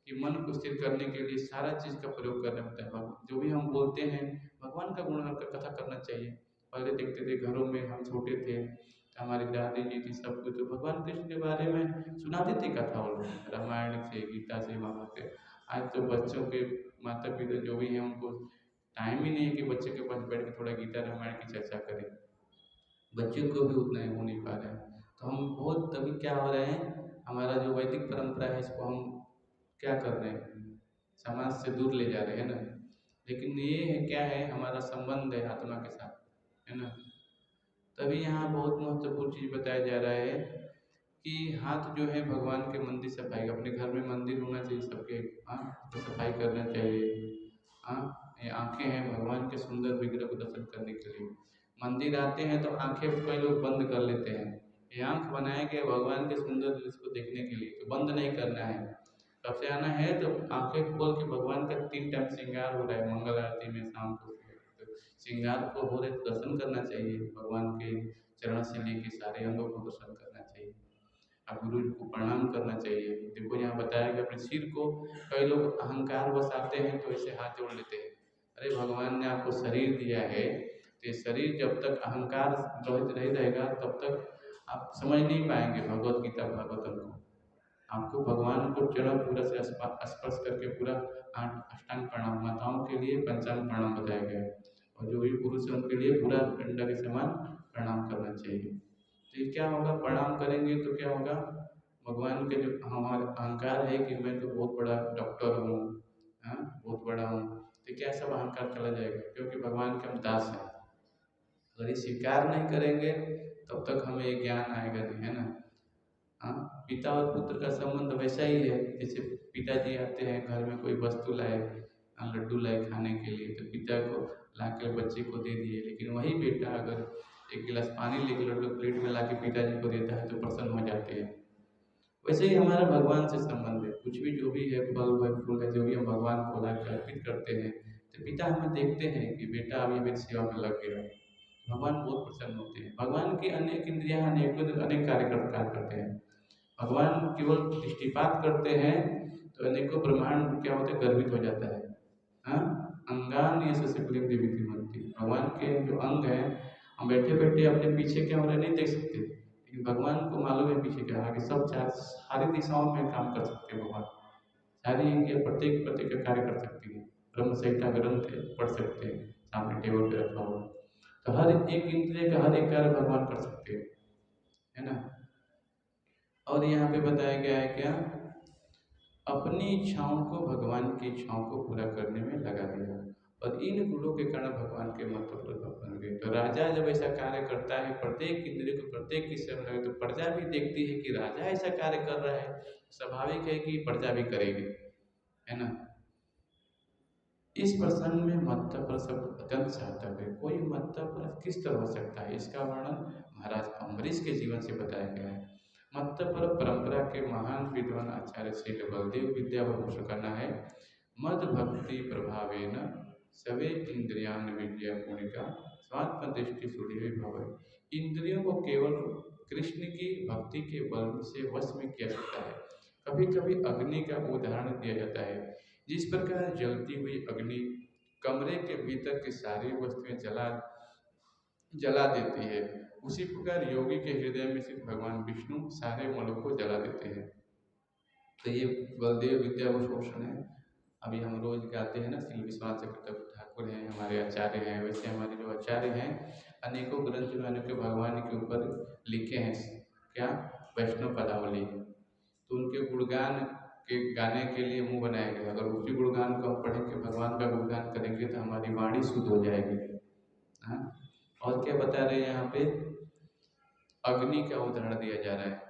कि मन को स्थिर करने के लिए सारा चीज़ का प्रयोग करना होता है। जो भी हम बोलते हैं भगवान का गुण का कथा करना चाहिए। पहले देखते थे घरों में, हम छोटे थे तो हमारी दादी जी थी, सब कुछ तो भगवान कृष्ण के बारे में सुनाते थे कथा, और रामायण से, गीता से, महाभारत। आज तो बच्चों के माता पिता जो भी हैं उनको टाइम ही नहीं है कि बच्चे के पास बैठ के थोड़ा गीता रामायण की चर्चा करें। बच्चों को भी उतना हो नहीं पा रहा है। तो हम बहुत अभी क्या हो रहे हैं, हमारा जो वैदिक परंपरा है इसको हम क्या कर रहे हैं, समाज से दूर ले जा रहे हैं ना। लेकिन ये है क्या है, हमारा संबंध है आत्मा के साथ, है ना। तभी यहाँ बहुत महत्वपूर्ण चीज़ बताया जा रहा है कि हाथ जो है भगवान के मंदिर सफाई, अपने घर में मंदिर होना चाहिए सबके, हाँ, तो सफाई करना चाहिए। हाँ, ये आँखें हैं भगवान के सुंदर विग्रह को दर्शन करने के लिए। मंदिर आते हैं तो आँखें कई लोग बंद कर लेते हैं। ये आँख बनाए गए भगवान के सुंदर दृश्य को देखने के लिए, तो बंद नहीं करना है। कब से आना है तो आँखें खोल के भगवान का 3 टाइम श्रृंगार हो रहा है, मंगल आरती में, शाम को तो श्रृंगार को हो रहे तो दर्शन करना चाहिए। भगवान के चरण से लेके सारे अंगों को दर्शन करना चाहिए। अब गुरु जी को प्रणाम करना चाहिए। देखो यहाँ बताया कि अपने सिर को, कई लोग अहंकार बसाते हैं तो ऐसे हाथ जोड़ लेते हैं। अरे भगवान ने आपको शरीर दिया है तो ये शरीर जब तक अहंकार रहित नहीं रहेगा तब तक आप समझ नहीं पाएंगे भगवत गीता भागवतम को। आपको भगवान को चरण पूरा से स्पर्श करके पूरा 8 अष्टांग प्रणाम, माताओं के लिए पंचांग प्रणाम बताया गया है, और जो भी पुरुष है उनके लिए पूरा डंडा के समान प्रणाम करना चाहिए। तो ये क्या होगा, प्रणाम करेंगे तो क्या होगा, भगवान के जो हमारा अहंकार है कि मैं तो बहुत बड़ा डॉक्टर हूँ, हाँ, बहुत बड़ा हूँ, तो क्या सब अहंकार चला जाएगा, क्योंकि भगवान के हम दास हैं। अगर ये स्वीकार नहीं करेंगे तब तक हमें ये ज्ञान आएगा नहीं, है ना। हाँ, पिता और पुत्र का संबंध वैसा ही है, जैसे पिताजी आते हैं घर में, कोई वस्तु लाए, लड्डू लाए खाने के लिए, तो पिता को ला के बच्चे को दे दिए, लेकिन वही बेटा अगर एक गिलास पानी लेकर लोग प्लेट में ला के पिताजी को देता है तो प्रसन्न हो जाते हैं। वैसे ही हमारा भगवान से संबंध है, कुछ भी जो भी है, फल है, फूल है, जो भी हम भगवान को ला के अर्पित करते हैं तो पिता हमें देखते हैं कि बेटा अभी मेरी सेवा में लग गया। भगवान बहुत प्रसन्न होते हैं। भगवान की अनेक इंद्रियां अनेक कार्य करते हैं। भगवान केवल दृष्टिपात करते हैं तो अनेकों ब्रह्मांड क्या होता है, गर्वित हो जाता है। हाँ, अंगान ये सकलिंग देवी की मनती, भगवान के जो अंग हैं, हम बैठे बैठे अपने पीछे क्या हो रहा है नहीं देख सकते, लेकिन भगवान को मालूम है पीछे क्या आगे सब सारी दिशाओं में काम कर सकते हैं। भगवान सारी इंद्रियां प्रत्येक प्रत्येक का कार्य कर सकती है। ब्रह्म संहिता ग्रंथ है, पढ़ सकते हैं, सामने टेबल पे रखा हुआ, तो हर एक इंद्रिय का हर एक कार्य भगवान कर सकते हैं, है ना। और यहाँ पे बताया गया है क्या, अपनी इच्छाओं को भगवान की इच्छाओं को पूरा करने में लगा दिया, और इन गुणों के कारण भगवान के महत्वपूर्ण बन गए। तो राजा जब ऐसा कार्य करता है, प्रत्येक इंद्रिय को प्रत्येक की सेवा लगे, तो प्रजा भी देखती है कि राजा ऐसा कार्य कर रहा है, स्वाभाविक है कि प्रजा भी करेगी, है ना। इस प्रसंग में मत्तपर शब्द अत्यंत सार्थक है। कोई मत्तपर किस तरह हो सकता है, इसका वर्णन महाराज अम्बरीश के जीवन से बताया गया है। मत्तपर परंपरा के महान विद्वान आचार्य श्री बलदेव विद्याभूषण का कहना है, मद भक्ति प्रभावेन सवे इंद्रियान विद्या पुणिका स्वात्म दृष्टि सूर्य भव। इंद्रियों को केवल कृष्ण की भक्ति के बल से वश में किया जाता है। कभी कभी अग्नि का उदाहरण दिया जाता है। जिस प्रकार जलती हुई अग्नि कमरे के भीतर की सारी वस्तुएं जला देती है, उसी प्रकार योगी के हृदय में सिर्फ भगवान विष्णु सारे मलों को जला देते हैं। तो ये बलदेव विद्याभूषण है। अभी हम रोज गाते हैं ना, श्री विश्वनाथ चक्रवर्ती ठाकुर हैं हमारे आचार्य हैं। वैसे हमारे जो आचार्य हैं अनेकों ग्रंथ जो अनेकों भगवान के ऊपर लिखे हैं, क्या वैष्णव पदावली, तो उनके गुणगान के गाने के लिए मुंह बनाया गया। अगर उसी गुणगान को हम पढ़ेंगे, भगवान का गुणगान करेंगे तो हमारी वाणी शुद्ध हो जाएगी। हाँ, और क्या बता रहे हैं यहाँ पे, अग्नि का उदाहरण दिया जा रहा है।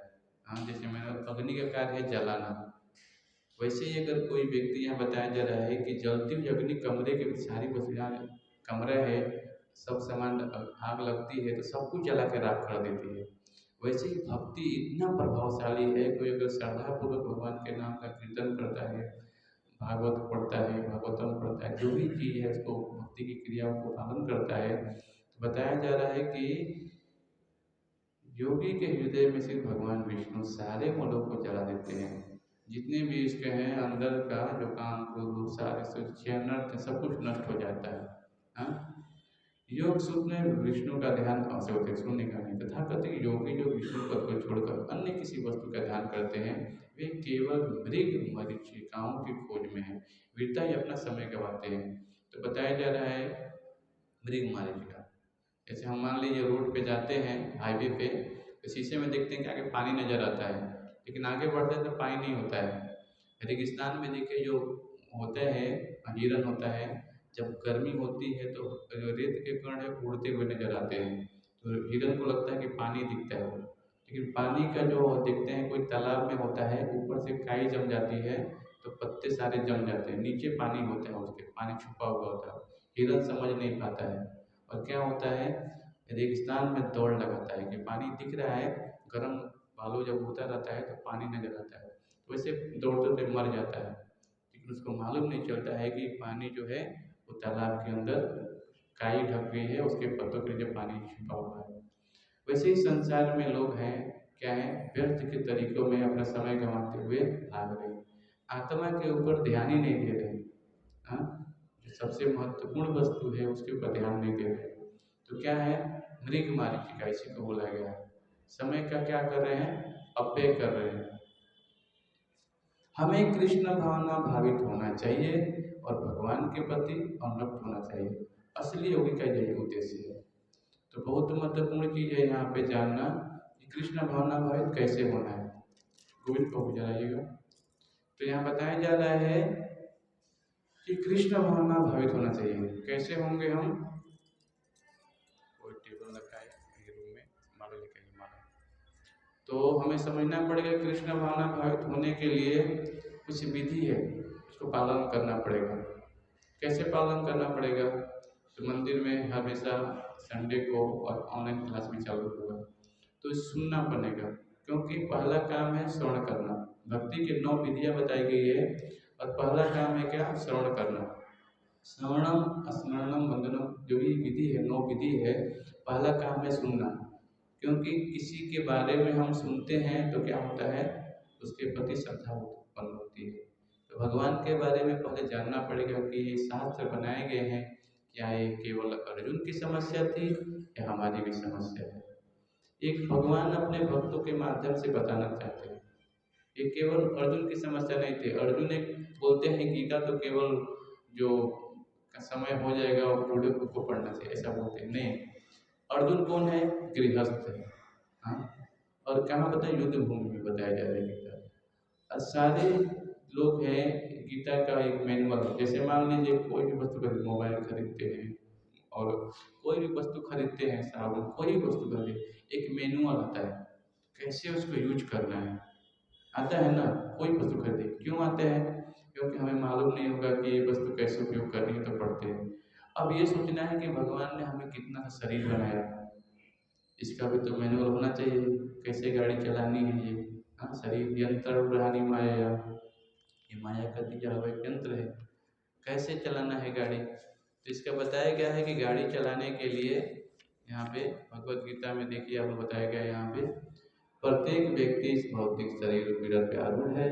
हाँ, जैसे मैंने अग्नि का कार्य है जलाना, वैसे ही अगर कोई व्यक्ति यहाँ बताया जा रहा है कि जलती हुई अग्नि कमरे के सारी वस्तुएं, कमरा है, सब सामान आग लगती है तो सब कुछ जला के राख कर देती है। वैसे ही भक्ति इतना प्रभावशाली है, कोई अगर श्रद्धापूर्वक भगवान के नाम का कीर्तन करता है, भागवत पढ़ता है, भागवतम पढ़ता है, जो भी चीज़ है उसको भक्ति की क्रियाओं को पालन करता है, तो बताया जा रहा है कि योगी के हृदय में सिर्फ भगवान विष्णु सारे मलों को जला देते हैं। जितने भी इसके हैं अंदर का जो काम क्रोध सारे सब कुछ नष्ट हो जाता है। हाँ? योग सूत्र में विष्णु का ध्यान अवश्य होते, सुनने का नहीं। तथा कहते योगी जो विष्णु पद को छोड़कर अन्य किसी वस्तु का ध्यान करते हैं, वे केवल मृग मरीचिकाओं की खोज में है, वीरता ही अपना समय गवाते हैं। तो बताया जा रहा है मृग मरीचिका, जैसे हम मान लीजिए रोड पे जाते हैं, हाईवे पे, तो शीशे में देखते हैं कि आगे पानी नजर आता है, लेकिन आगे बढ़ते हैं तो पानी नहीं होता है। रेगिस्तान में देखिए जो होते हैं, हिरन होता है, जब गर्मी होती है तो रेत के कण है उड़ते हुए नजर आते हैं, तो हिरन को लगता है कि पानी दिखता है, लेकिन पानी का जो देखते हैं कोई तालाब में होता है, ऊपर से काई जम जाती है तो पत्ते सारे जम जाते हैं, नीचे पानी होता है, उसके पानी छुपा हुआ होता है, हिरन समझ नहीं पाता है। और क्या होता है, रेगिस्तान में दौड़ लगाता है कि पानी दिख रहा है, गर्म बालू जब उड़ता रहता है तो पानी नजर आता है, तो वैसे दौड़ते दौड़ते मर जाता है, लेकिन उसको मालूम नहीं चलता है कि पानी जो है वो तालाब के अंदर काई ढक गई है, उसके पत्तों के नीचे पानी छिपा हुआ है। वैसे ही संसार में लोग हैं, क्या है, व्यर्थ के तरीकों में अपना समय गंवाते हुए भाग रहे, आत्मा के ऊपर ध्यान ही नहीं दे रहे। हाँ, जो सबसे महत्वपूर्ण वस्तु है उसके ऊपर ध्यान नहीं दे रहे, तो क्या है, मृग मारीचिका इसी को बोला गया है। समय का क्या कर रहे हैं, अपव्यय कर रहे हैं। हमें कृष्ण भावना भावित होना चाहिए और भगवान के प्रति अनुरक्त होना चाहिए, असली योगी का यही उद्देश्य है। तो बहुत महत्वपूर्ण चीज है यहाँ पे जानना कि कृष्ण भावना भावित कैसे होना है। गोविंद को बुझाइएगा। तो यहाँ बताया जा रहा है कि कृष्ण भावना भावित होना चाहिए। कैसे होंगे हम, कोई टेबल रखा है रूम में, माला लेके माला, तो हमें समझना पड़ेगा कृष्ण भावना भावित होने के लिए कुछ विधि है, उसको पालन करना पड़ेगा। कैसे पालन करना पड़ेगा, तो मंदिर में हमेशा संडे को और ऑनलाइन क्लास भी चालू होगा, तो सुनना पड़ेगा, क्योंकि पहला काम है श्रवण करना। भक्ति की 9 विधियाँ बताई गई है और पहला काम है क्या? श्रवण करना। श्रवणम स्मरणम वंदनम, जो भी विधि है, 9 विधि है, पहला काम है सुनना। क्योंकि किसी के बारे में हम सुनते हैं तो क्या होता है, उसके प्रति श्रद्धा उत्पन्न होती है। तो भगवान के बारे में पहले जानना पड़ेगा कि ये शास्त्र बनाए गए हैं, क्या ये केवल अर्जुन की समस्या थी या हमारी भी समस्या है? एक भगवान अपने भक्तों के माध्यम से बताना चाहते हैं, ये केवल अर्जुन की समस्या नहीं थी। अर्जुन एक बोलते हैं गीता तो केवल जो समय हो जाएगा वो बूढ़े को पढ़ना चाहिए, ऐसा बोलते हैं, नहीं। अर्जुन कौन है? गृहस्थ है। हाँ, और कहाँ बताया? युद्ध भूमि में बताया जा रहा है गीता। और सारे लोग हैं, गीता का एक मैनुअल, जैसे मान लीजिए कोई भी वस्तु खरीद, मोबाइल खरीदते हैं और कोई भी वस्तु खरीदते हैं, साबुन, कोई भी वस्तु खरीदे, एक मैनुअल आता है कैसे उसको यूज करना है, आता है ना? कोई वस्तु खरीदे, क्यों आते हैं? क्योंकि हमें मालूम नहीं होगा कि ये वस्तु कैसे उपयोग करनी है, तो पढ़ते हैं। अब ये सोचना है कि भगवान ने हमें कितना शरीर बनाया, इसका भी तो मैनुअल होना चाहिए, कैसे गाड़ी चलानी है ये। हाँ, शरीर यंत्र उड़ानी माया, ये माया का दिया हुआ एक यंत्र है, कैसे चलाना है गाड़ी। तो इसका बताया गया है कि गाड़ी चलाने के लिए यहाँ पे भगवत गीता में देखिए आपको बताया गया है, यहाँ पे प्रत्येक व्यक्ति इस भौतिक शरीर रूपी रथ पे आरूढ़ है,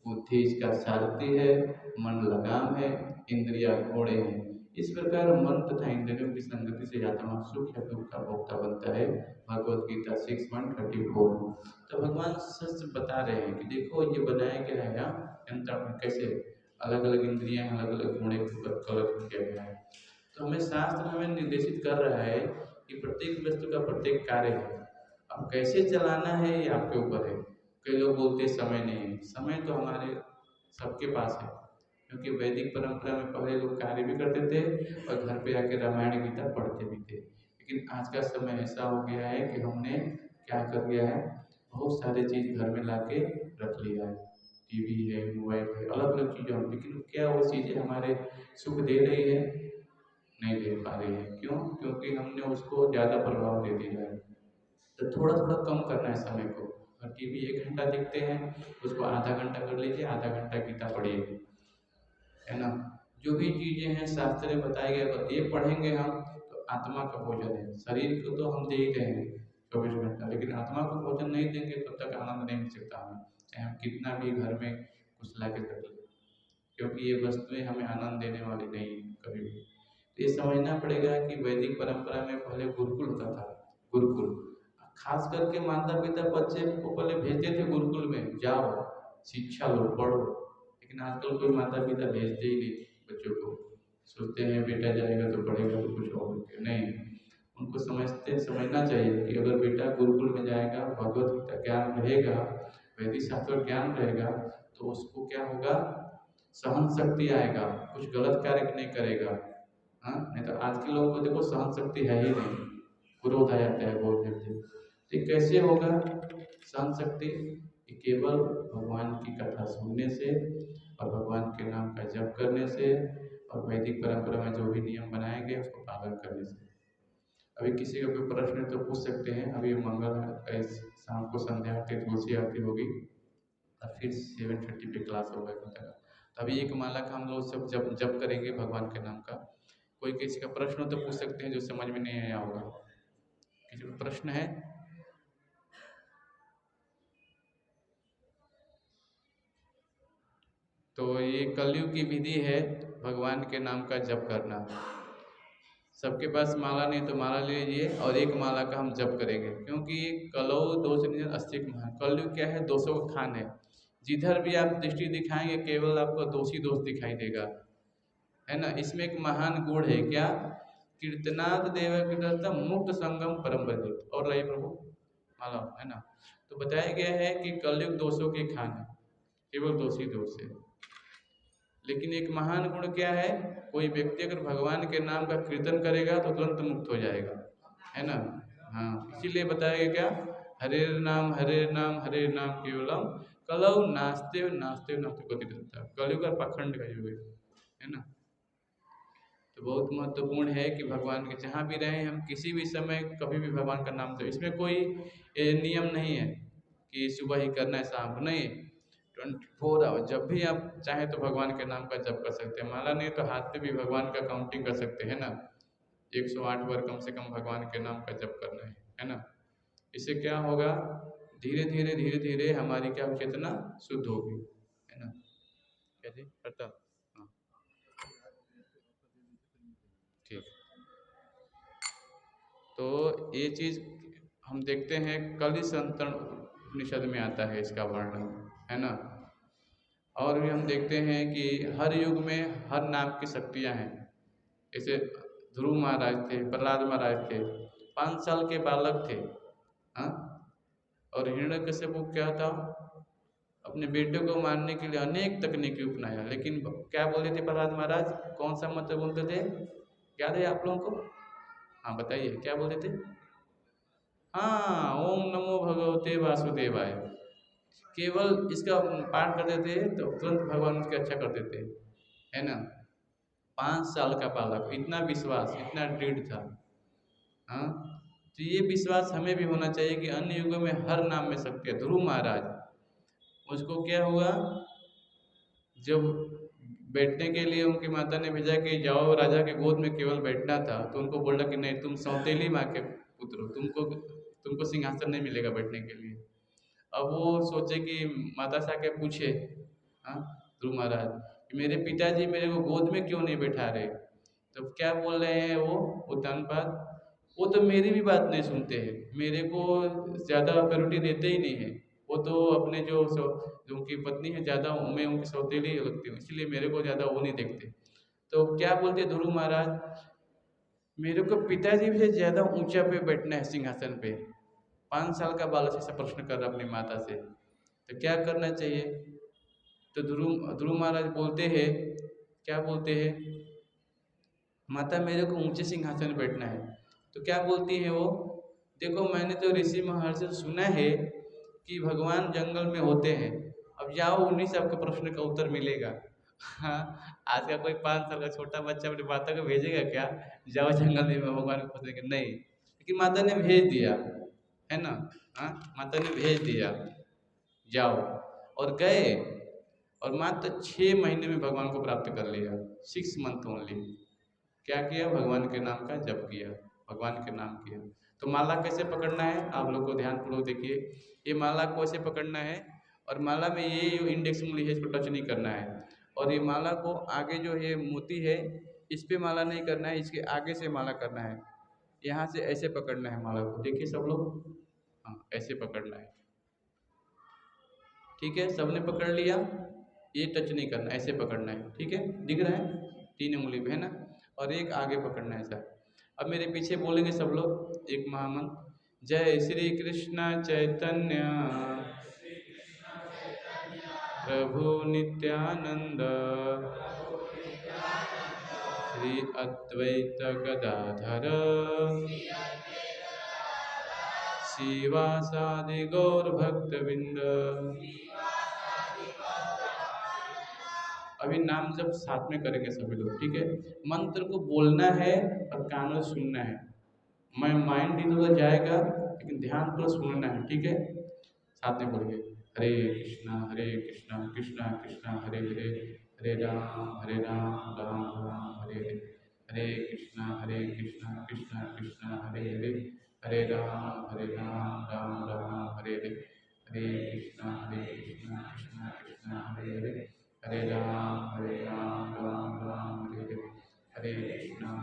बुद्धि इसका सारथी है, मन लगाम है, इंद्रिया घोड़े हैं। इस प्रकार मन तथा इंद्रियों की संगति से आत्मा सुख या दुख का भोक्ता बनता है। भगवत गीता 6:34। तो भगवान सच बता रहे हैं कि देखो ये बनाया गया है यहाँ यंत्र में, कैसे अलग अलग इंद्रियां, अलग अलग घोड़े को कलर किया गया है। तो हमें शास्त्र हमें निर्देशित कर रहा है कि प्रत्येक वस्तु का प्रत्येक कार्य है, अब कैसे चलाना है ये आपके ऊपर है। कई लोग बोलते हैं समय नहीं है, समय तो हमारे सबके पास है, क्योंकि वैदिक परंपरा में पहले लोग कार्य भी करते थे और घर पे आके रामायण गीता पढ़ते भी थे। लेकिन आज का समय ऐसा हो गया है कि हमने क्या कर लिया है, बहुत सारी चीज़ घर में ला के रख लिया है, टीवी है, मोबाइल है, अलग अलग चीज़ें, लेकिन क्या वो चीज़ें हमारे सुख दे रही है? नहीं दे पा रही है। क्यों? क्योंकि हमने उसको ज़्यादा प्रभाव दे दिया है। तो थोड़ा थोड़ा कम करना है समय को। और टीवी 1 घंटा देखते हैं, उसको आधा घंटा कर लीजिए, आधा घंटा गीता पढ़िए, है ना? जो भी चीज़ें हैं शास्त्र में बताए गए, अगर ये पढ़ेंगे हम तो आत्मा का भोजन है। शरीर को तो हम दे ही रहे हैं 24 घंटा, लेकिन आत्मा को भोजन नहीं देंगे तब तक आनंद नहीं मिल सकता हमें, चाहे हम कितना भी घर में कुछ ला के रख लें, क्योंकि ये वस्तुएं हमें आनंद देने वाली नहीं कभी भी। तो ये समझना पड़ेगा कि वैदिक परंपरा में पहले गुरुकुल होता था, गुरुकुल। खास करके माता पिता बच्चे को पहले भेजते थे गुरुकुल में, जाओ शिक्षा लो, पढ़ो। लेकिन आजकल कोई माता पिता भेजते ही नहीं बच्चों को, सोचते हैं बेटा जाएगा तो पढ़ेगा तो कुछ और नहीं। उनको समझना चाहिए कि अगर बेटा गुरुकुल में जाएगा, भगवत गीता ज्ञान रहेगा, वैदिक शास्त्र ज्ञान रहेगा, तो उसको क्या होगा, सहन शक्ति आएगा, कुछ गलत कार्य नहीं करेगा। हाँ, नहीं तो आज के लोगों को देखो सहन शक्ति है ही नहीं, क्रोध आ जाता है बहुत जल्दी। तो कैसे होगा सहन शक्ति? केवल भगवान की कथा सुनने से और भगवान के नाम का जप करने से और वैदिक परंपरा में जो भी नियम बनाए गए उसको पालन करने से। अभी किसी का कोई प्रश्न है तो पूछ सकते हैं। अभी मंगल शाम को संध्या आरती, तुलसी आरती होगी और फिर 7:30 पे क्लास होगा गीता का। तो अभी एक माला का हम लोग सब जप करेंगे भगवान के नाम का। कोई किसी का प्रश्न हो तो पूछ सकते हैं जो समझ में नहीं आया होगा। किसी को प्रश्न है? तो ये कलयुग की विधि है भगवान के नाम का जप करना। सबके पास माला नहीं तो माला ले लीजिए और एक माला का हम जप करेंगे, क्योंकि कलौ दोष निधन अस्तिक महान। कलयुग क्या है? दोषों का खान है। जिधर भी आप दृष्टि दिखाएंगे केवल आपको दोषी दोष दिखाई देगा, है ना? इसमें एक महान गुण है क्या? कीर्तनाद देव कीर्तन मुक्त संगम परम बधित। और लाइए प्रभु माला, है ना? तो बताया गया है कि कलयुग दोषों के खान है, केवल दोषी दोष है। लेकिन एक महान गुण क्या है? कोई व्यक्ति अगर भगवान के नाम का कीर्तन करेगा तो तुरंत मुक्त हो जाएगा, है ना? हाँ, इसीलिए बताया गया क्या? हरे नाम हरे नाम केवलम कलौ नास्ते नास्ते नास्ते गति। कलयुग का पाखंड का युग है ना? तो बहुत महत्वपूर्ण है कि भगवान के जहाँ भी रहें हम किसी भी समय कभी भी भगवान का नाम जप, इसमें कोई नियम नहीं है कि सुबह ही करना है शाम को, नहीं, 24 आवर जब भी आप चाहें तो भगवान के नाम का जप कर सकते हैं। माला नहीं तो हाथ पे भी भगवान का काउंटिंग कर सकते हैं ना, 108 बार कम से कम भगवान के नाम का जप करना है ना। इससे क्या होगा, धीरे धीरे हमारी क्या चेतना शुद्ध होगी, है ना। कैसे करता, हाँ ठीक। तो ये चीज़ हम देखते हैं कलि संतरण उपनिषद में आता है इसका वर्णन, है ना। और भी हम देखते हैं कि हर युग में हर नाम की शक्तियाँ हैं। जैसे ध्रुव महाराज थे, प्रहलाद महाराज थे, 5 साल के बालक थे, हाँ। और हिरण्यकश्यप क्या था, अपने बेटे को मारने के लिए अनेक तकनीकें अपनाया, लेकिन क्या बोले थे प्रहलाद महाराज, कौन सा मंत्र बोलते थे, याद है आप लोगों को? हाँ बताइए क्या बोलते थे। हाँ, ओम नमो भगवते वासुदेवाय, केवल इसका पाठ करते थे तो तुरंत भगवान उसकी अच्छा कर देते, है ना। 5 साल का बालक, इतना विश्वास, इतना दृढ़ था, हाँ। तो ये विश्वास हमें भी होना चाहिए कि अन्य युगों में हर नाम में शक्ति है। ध्रुव महाराज, उसको क्या हुआ, जब बैठने के लिए उनकी माता ने भेजा कि जाओ राजा के गोद में केवल बैठना था, तो उनको बोला कि नहीं, तुम सौतेली माँ के पुत्र हो, तुमको सिंहासन नहीं मिलेगा बैठने के लिए। अब वो सोचे कि माता से आके पूछे, हाँ, ध्रुव महाराज कि मेरे पिताजी मेरे को गोद में क्यों नहीं बैठा रहे। तो क्या बोल रहे हैं वो धनपाल, वो तो मेरी भी बात नहीं सुनते हैं, मेरे को ज़्यादा प्रायोरिटी देते ही नहीं है। वो तो अपने जो उनकी पत्नी है ज़्यादा, मैं उनकी सौतेली लगती हूँ, इसलिए मेरे को ज़्यादा वो नहीं देखते। तो क्या बोलते ध्रुव महाराज, मेरे को पिताजी से ज़्यादा ऊंचा पे बैठना है सिंहासन पे। 5 साल का बालक ऐसा प्रश्न कर रहा अपनी माता से, तो क्या करना चाहिए। तो ध्रुव ध्रुव महाराज बोलते हैं, क्या बोलते हैं, माता मेरे को ऊंचे सिंहासन पे बैठना है। तो क्या बोलती है वो, देखो मैंने तो ऋषि महर्षि से सुना है कि भगवान जंगल में होते हैं, अब जाओ उन्हीं से आपके प्रश्न का उत्तर मिलेगा। हाँ, आज का कोई 5 साल का छोटा बच्चा अपनी माता को भेजेगा क्या, जाओ जंगल में भगवान को खोजने के, नहीं। लेकिन माता ने भेज दिया, है ना। हाँ, माता ने भेज दिया, जाओ, और गए, और मात्र 6 महीने में भगवान को प्राप्त कर लिया, 6 मंथ ओनली। क्या किया, भगवान के नाम का जप किया, भगवान के नाम किया। तो माला कैसे पकड़ना है, आप लोग को ध्यानपूर्वक देखिए। ये माला को ऐसे पकड़ना है, और माला में ये जो इंडेक्स उंगली है इसको टच नहीं करना है, और ये माला को आगे जो ये मोती है इस पे माला नहीं करना है, इसके आगे से माला करना है। यहाँ से ऐसे पकड़ना है माला को, देखिए सब लोग, हाँ ऐसे पकड़ना है, ठीक है, सबने पकड़ लिया। ये टच नहीं करना, ऐसे पकड़ना है, ठीक है, दिख रहा है 3 उंगली में, है ना। और एक आगे पकड़ना है ऐसा। अब मेरे पीछे बोलेंगे सब लोग एक महामंत्र, जय श्री कृष्ण चैतन्य प्रभु नित्यानंद श्री अद्वैत गदाधर श्रीवासादि गौर भक्तविंद। अभी नाम जब साथ में करेंगे सभी लोग, ठीक है। मंत्र को बोलना है और कानों से सुनना है। मैं माइंड इधर उधर जाएगा लेकिन ध्यान पूरा सुनना है, ठीक है। साथ में बोलिए, हरे कृष्णा कृष्णा कृष्णा हरे हरे, हरे राम राम राम हरे हरे, हरे कृष्णा कृष्णा कृष्णा हरे हरे, हरे राम राम राम हरे हरे, हरे कृष्णा कृष्णा कृष्णा हरे हरे, हरे राम राम राम हरे हरे,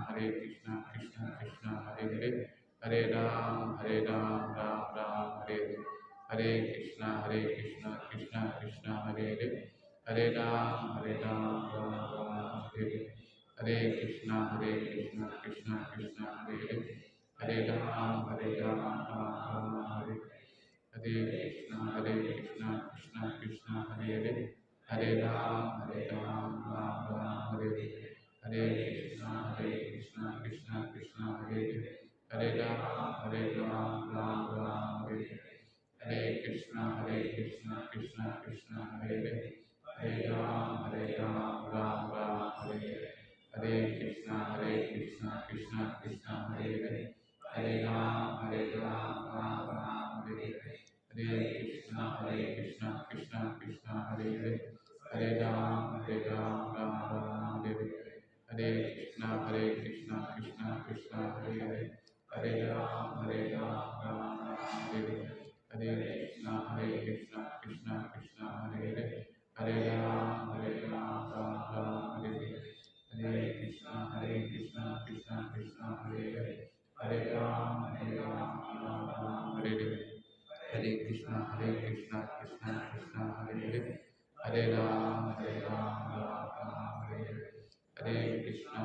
हरे कृष्णा कृष्णा कृष्णा हरे हरे, हरे राम राम राम हरे हरे, हरे कृष्णा कृष्णा कृष्णा हरे हरे, हरे राम राम राम हरे हरे, हरे कृष्णा कृष्णा कृष्णा हरे हरे, हरे राम राम राम हरे, हरे कृष्णा कृष्णा कृष्णा हरे हरे, हरे राम राम राम हरे हरे, हरे कृष्णा कृष्णा कृष्णा हरे हरे, हरे राम राम राम हरे हरे, हरे कृष्णा कृष्णा कृष्णा हरे हरे, हरे Ram Ram Ram Hare Hare, Hare Krishna Krishna Krishna Hare Hare, Hare Ram Ram Ram Hare Hare, Hare Krishna Krishna Krishna Hare Hare, Hare Ram Ram Hare Hare, Hare Krishna Krishna Krishna Hare Hare, Hare Ram Ram Hare Hare, Hare Krishna Krishna Krishna Hare Hare, Hare Ram Ram Hare Hare, Hare Krishna Krishna Krishna Hare Hare, Hare Ram Hare Hare, Hare Krishna Krishna Krishna Hare Hare, Hare Ram Hare Hare, Hare Krishna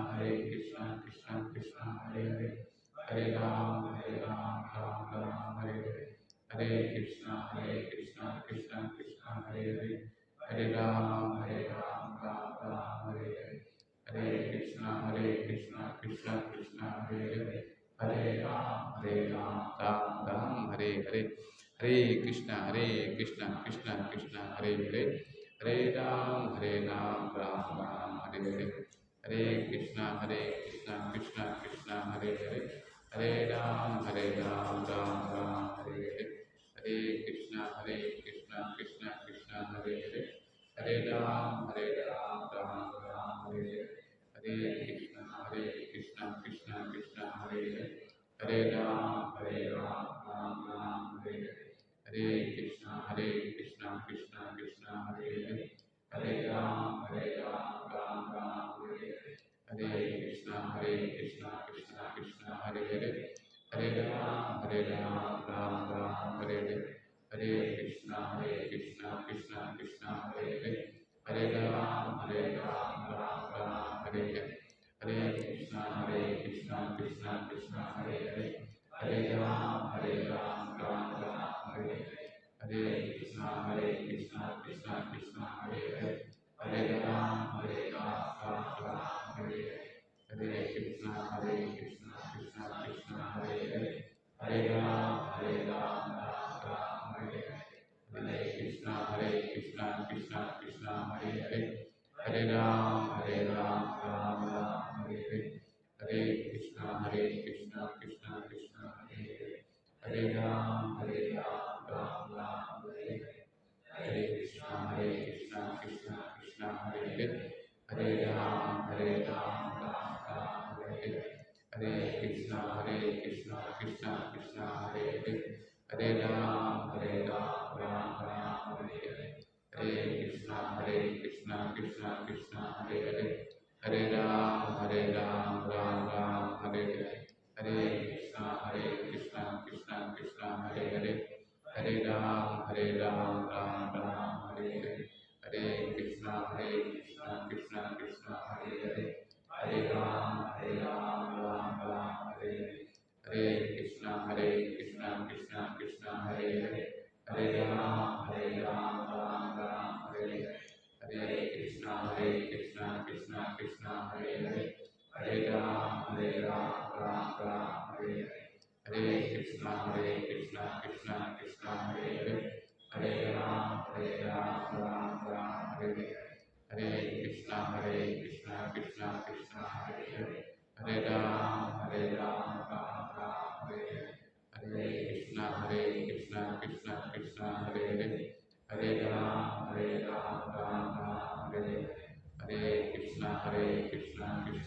Krishna Krishna Hare Hare, Hare Ram Hare Hare, Hare Krishna Krishna Krishna Hare Hare, Hare Ram Hare Hare, Hare Krishna Krishna Krishna Hare Hare, Hare Ram Ram Hare Hare, Hare Krishna Krishna Krishna Hare Hare, Hare Ram Ram Hare Hare, Hare Krishna Krishna Krishna Hare Hare, Hare Ram Ram Hare Hare, Hare Krishna Krishna Krishna Hare Hare, Hare Ram Ram Hare Hare, Hare Krishna Krishna Krishna Hare Hare, Hare Ram Ram Hare Hare, Hare Krishna Krishna Krishna Hare Hare, Hare Ram Ram Hare Hare, Hare Krishna Krishna Krishna Hare Hare, Hare Ram Ram Hare Hare, Hare Krishna Krishna Krishna Hare Hare, Hare Ram Ram Hare Hare, Hare Krishna Krishna Krishna Hare Hare, Hare Ram Ram Hare Hare, Hare Krishna Krishna Krishna Hare Hare, Hare Ram Ram Hare Hare, Hare Krishna Krishna Krishna Hare Hare, Hare Ram Ram Hare Hare, Hare Krishna Krishna Krishna Hare Hare, Hare Ram Ram Hare Hare, Hare Krishna Krishna Krishna Hare Hare, Hare Ram Ram Hare Hare, Hare Krishna Krishna Krishna Hare Hare, Hare Ram Ram Hare Hare, Hare Krishna Krishna Krishna Hare Hare, Hare Ram Ram Hare Hare, Hare Krishna Krishna Krishna Hare Hare, Hare Ram Ram Hare Hare, Hare Krishna Krishna Krishna Hare Hare, Hare Ram Ram Hare Hare, Hare Krishna Krishna Krishna Hare Hare, Hare Ram Ram Hare Hare, Hare Krishna Krishna Krishna Hare Hare, Hare Ram Hare Hare, Hare Krishna Krishna Krishna Hare Hare, Hare Ram Hare Hare, Hare Krishna Krishna Krishna Hare Hare, Hare Ram Hare Hare, Hare Krishna Krishna Krishna Hare Hare, Hare Ram Hare Hare, Hare Krishna Krishna Krishna Hare Hare, Hare Ram Hare Hare, Hare Krishna Krishna Krishna Hare Hare, Hare Ram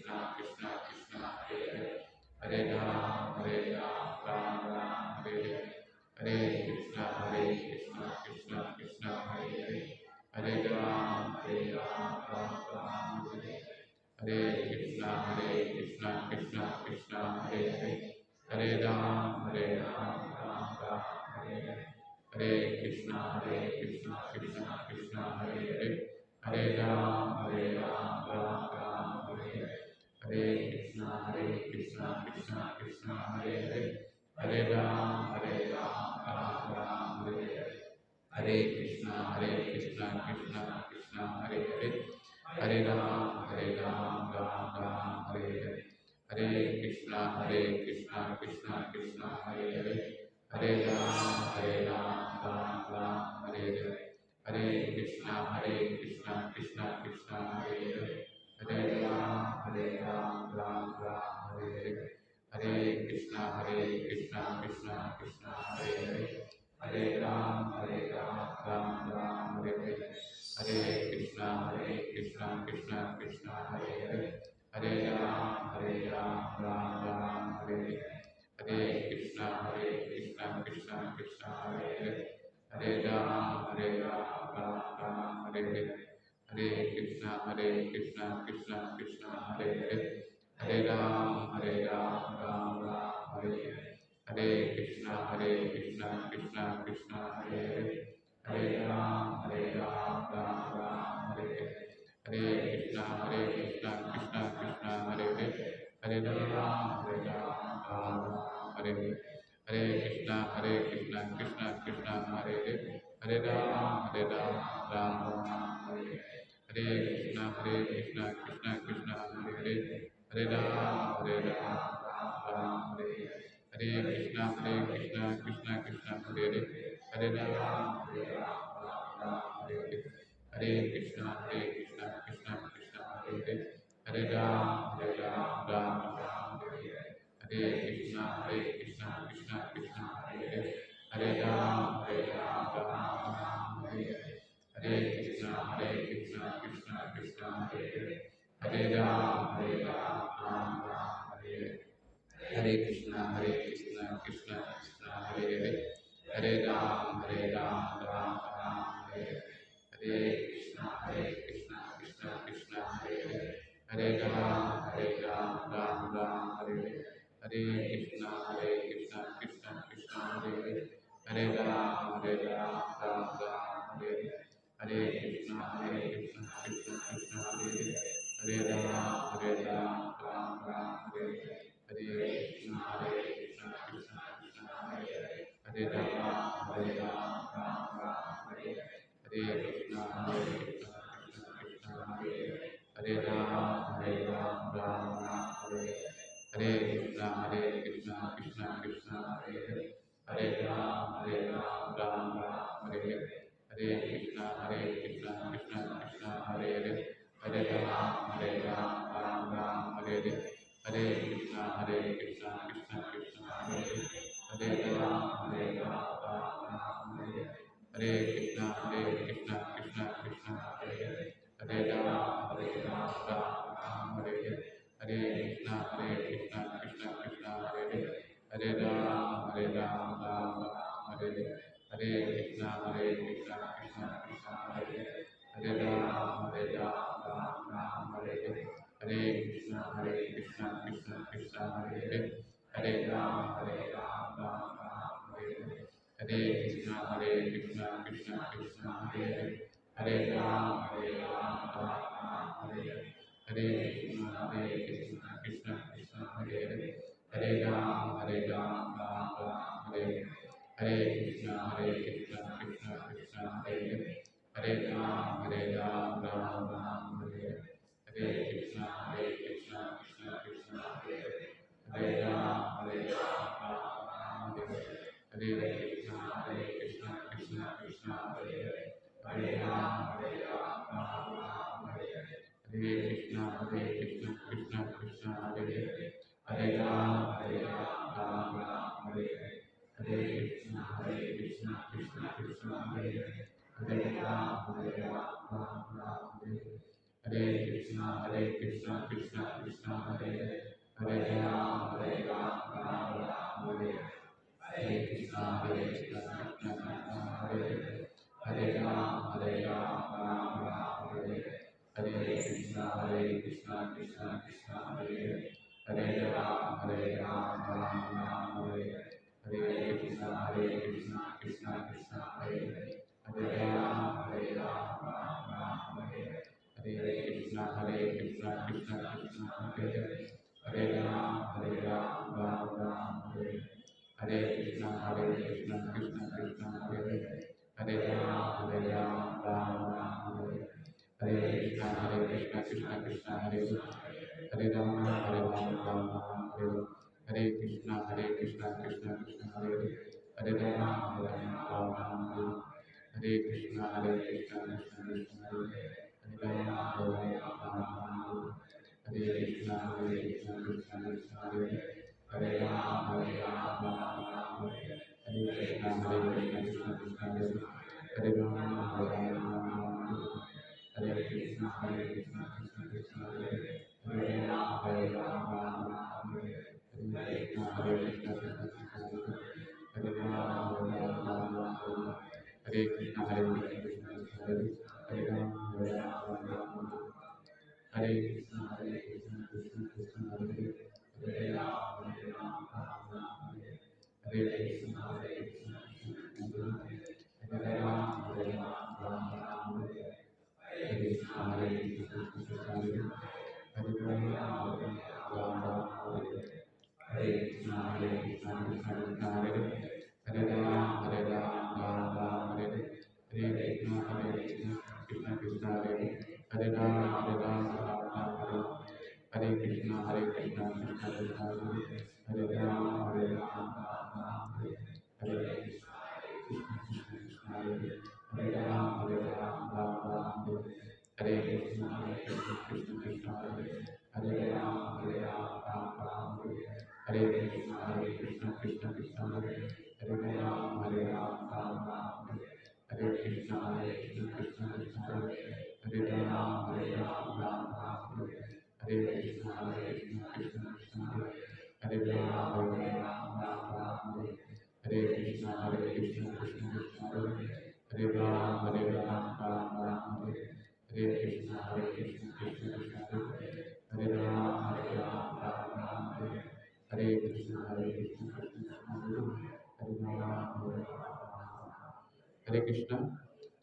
Hare Krishna Krishna Krishna Hare Hare, Hare Ram Ram Hare Hare, Hare Krishna Krishna Krishna Hare Hare, Hare Ram Hare Hare, Hare Krishna Krishna Krishna Hare Hare, Hare Ram Hare Hare, Hare Krishna Krishna Krishna Hare Hare, Hare Ram Hare Hare, Hare Krishna Krishna Krishna Hare Hare, Hare Ram Hare Hare, Hare Krishna Krishna Krishna Hare Hare, Hare Ram Ram Hare Hare, Hare Krishna Krishna Krishna Hare Hare, Hare Ram Ram Ram Hare Hare Hare Krishna Krishna Krishna Hare Hare Hare Ram Ram Hare Hare Hare Krishna Krishna Krishna Hare Hare Hare Ram Ram Hare Hare Hare Krishna Krishna Krishna Hare Hare Hare Ram Ram Hare Hare Hare Krishna Krishna Krishna Hare Hare Hare Ram Ram Hare Hare Hare Krishna Krishna Krishna Hare Hare Hare Ram Ram Hare Hare Hare Krishna Krishna Krishna Hare Hare Hare Ram Ram Hare Hare Hare Krishna Krishna Krishna Hare Hare Hare Ram Hare Hare Hare Krishna Krishna Krishna Hare Hare Hare Ram Ram Hare Hare Hare Krishna Krishna Krishna Hare Hare Hare Ram Ram Hare Hare Hare Krishna Krishna Krishna Hare Hare Hare Ram Hare Hare Hare Krishna Krishna Krishna Hare Hare Hare Ram Ram Hare Hare Hare Krishna Krishna Krishna Hare Hare Hare Ram Ram Hare Hare Hare Krishna Krishna Krishna Hare Hare Hare Ram Ram Hare Hare Hare Krishna Krishna Krishna Hare Hare Hare Ram Ram Hare Hare Hare Krishna Krishna Krishna Hare Hare Hare Ram Ram Hare Hare Hare Krishna Krishna Krishna Hare Hare Hare Ram Ram Hare Hare Hare Krishna Krishna Krishna Hare Hare Hare Ram Ram Hare Hare Hare Krishna Krishna Krishna Hare Hare Hare Ram Ram Hare Hare Hare Krishna Krishna Krishna Hare Hare Hare Ram Ram Hare Hare Krishna Krishna Krishna Hare Hare Hare Ram Ram Hare Hare Hare Krishna Krishna Krishna Hare Hare Hare Ram Ram Hare Hare Hare Krishna Krishna Krishna Hare Hare Hare Ram Hare Hare Hare Krishna Krishna Krishna Hare Hare Hare Ram Hare Hare Hare Krishna Krishna Krishna Hare Hare Hare Ram Ram Hare Hare Hare Krishna Krishna Krishna Hare Hare Hare Ram Hare Hare Hare Krishna Krishna Krishna Hare Hare Hare Ram Hare Hare Hare Krishna Krishna Krishna Hare Hare Hare Ram Hare Hare Hare Krishna Krishna Krishna Hare Hare Hare Ram Hare Hare Hare Krishna Krishna Krishna Hare Hare Hare Ram Ram Hare Hare Krishna Krishna Krishna Hare Hare Hare Ram Hare Hare Krishna Krishna Krishna Hare Hare Hare Ram Hare Hare Krishna Krishna Krishna Hare Hare Hare Ram Hare Hare Krishna Krishna Krishna Hare Hare Hare Ram Hare Hare Krishna Krishna Krishna Hare Hare Hare Ram Hare Hare Krishna Krishna Krishna Hare Hare Hare Ram Hare Hare Krishna Krishna Krishna Hare Hare Hare Ram Hare Hare Krishna Krishna Krishna Hare Hare Hare Ram Hare Hare Krishna Krishna Krishna Hare Hare Hare Ram Hare Hare Krishna Krishna Krishna Hare Hare Hare Ram Hare Hare Krishna Krishna Krishna Hare Hare Hare Ram Hare Hare Krishna Krishna Krishna Hare Hare हरे राम राम राम हरे कृष्णा कृष्णा कृष्णा हरे राम हरे कृष्णा कृष्णा कृष्णा हरे राम हरे कृष्णा कृष्णा कृष्णा हरे राम हरे कृष्णा कृष्णा कृष्णा हरे राम हरे कृष्णा कृष्णा कृष्णा हरे राम हरे कृष्णा कृष्णा हरे राम हरे कृष्णा कृष्णा कृष्णा हरे राम हरे कृष्णा हरे राम हरे कृष्णा कृष्णा हरे राम हरे कृष्णा कृष्णा हरे राम राम राम हरे कृष्णा कृष्णा कृष्णा हरे राम राम राम हरे कृष्णा कृष्णा कृष्णा हरे राम हरे कृष्णा कृष्णा हरे राम राम हरे कृष्णा कृष्णा कृष्णा हरे राम राम हरे कृष्णा कृष्णा कृष्णा हरे राम राम हरे कृष्णा कृष्णा कृष्णा हरे राम राम हरे कृष्णा कृष्णा कृष्णा हरे राम हरे कृष्णा कृष्णा कृष्णा हरे राम राम हरे कृष्णा कृष्णा कृष्णा हरे राम हरे कृष्णा कृष्णा कृष्णा हरे राम हरे कृष्णा।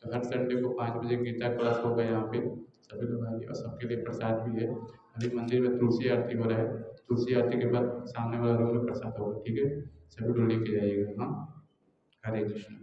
तो हर Sunday को 5 बजे Gita class होगा यहाँ पे, सभी लोग आइए और सबके लिए प्रसाद भी है। अभी मंदिर में तुलसी आरती हो रहा है, तुलसी आरती के बाद सामने वाला रूम में प्रसाद होगा, ठीक है, सभी लोग लेके जाइएगा। हाँ, हरे कृष्णा।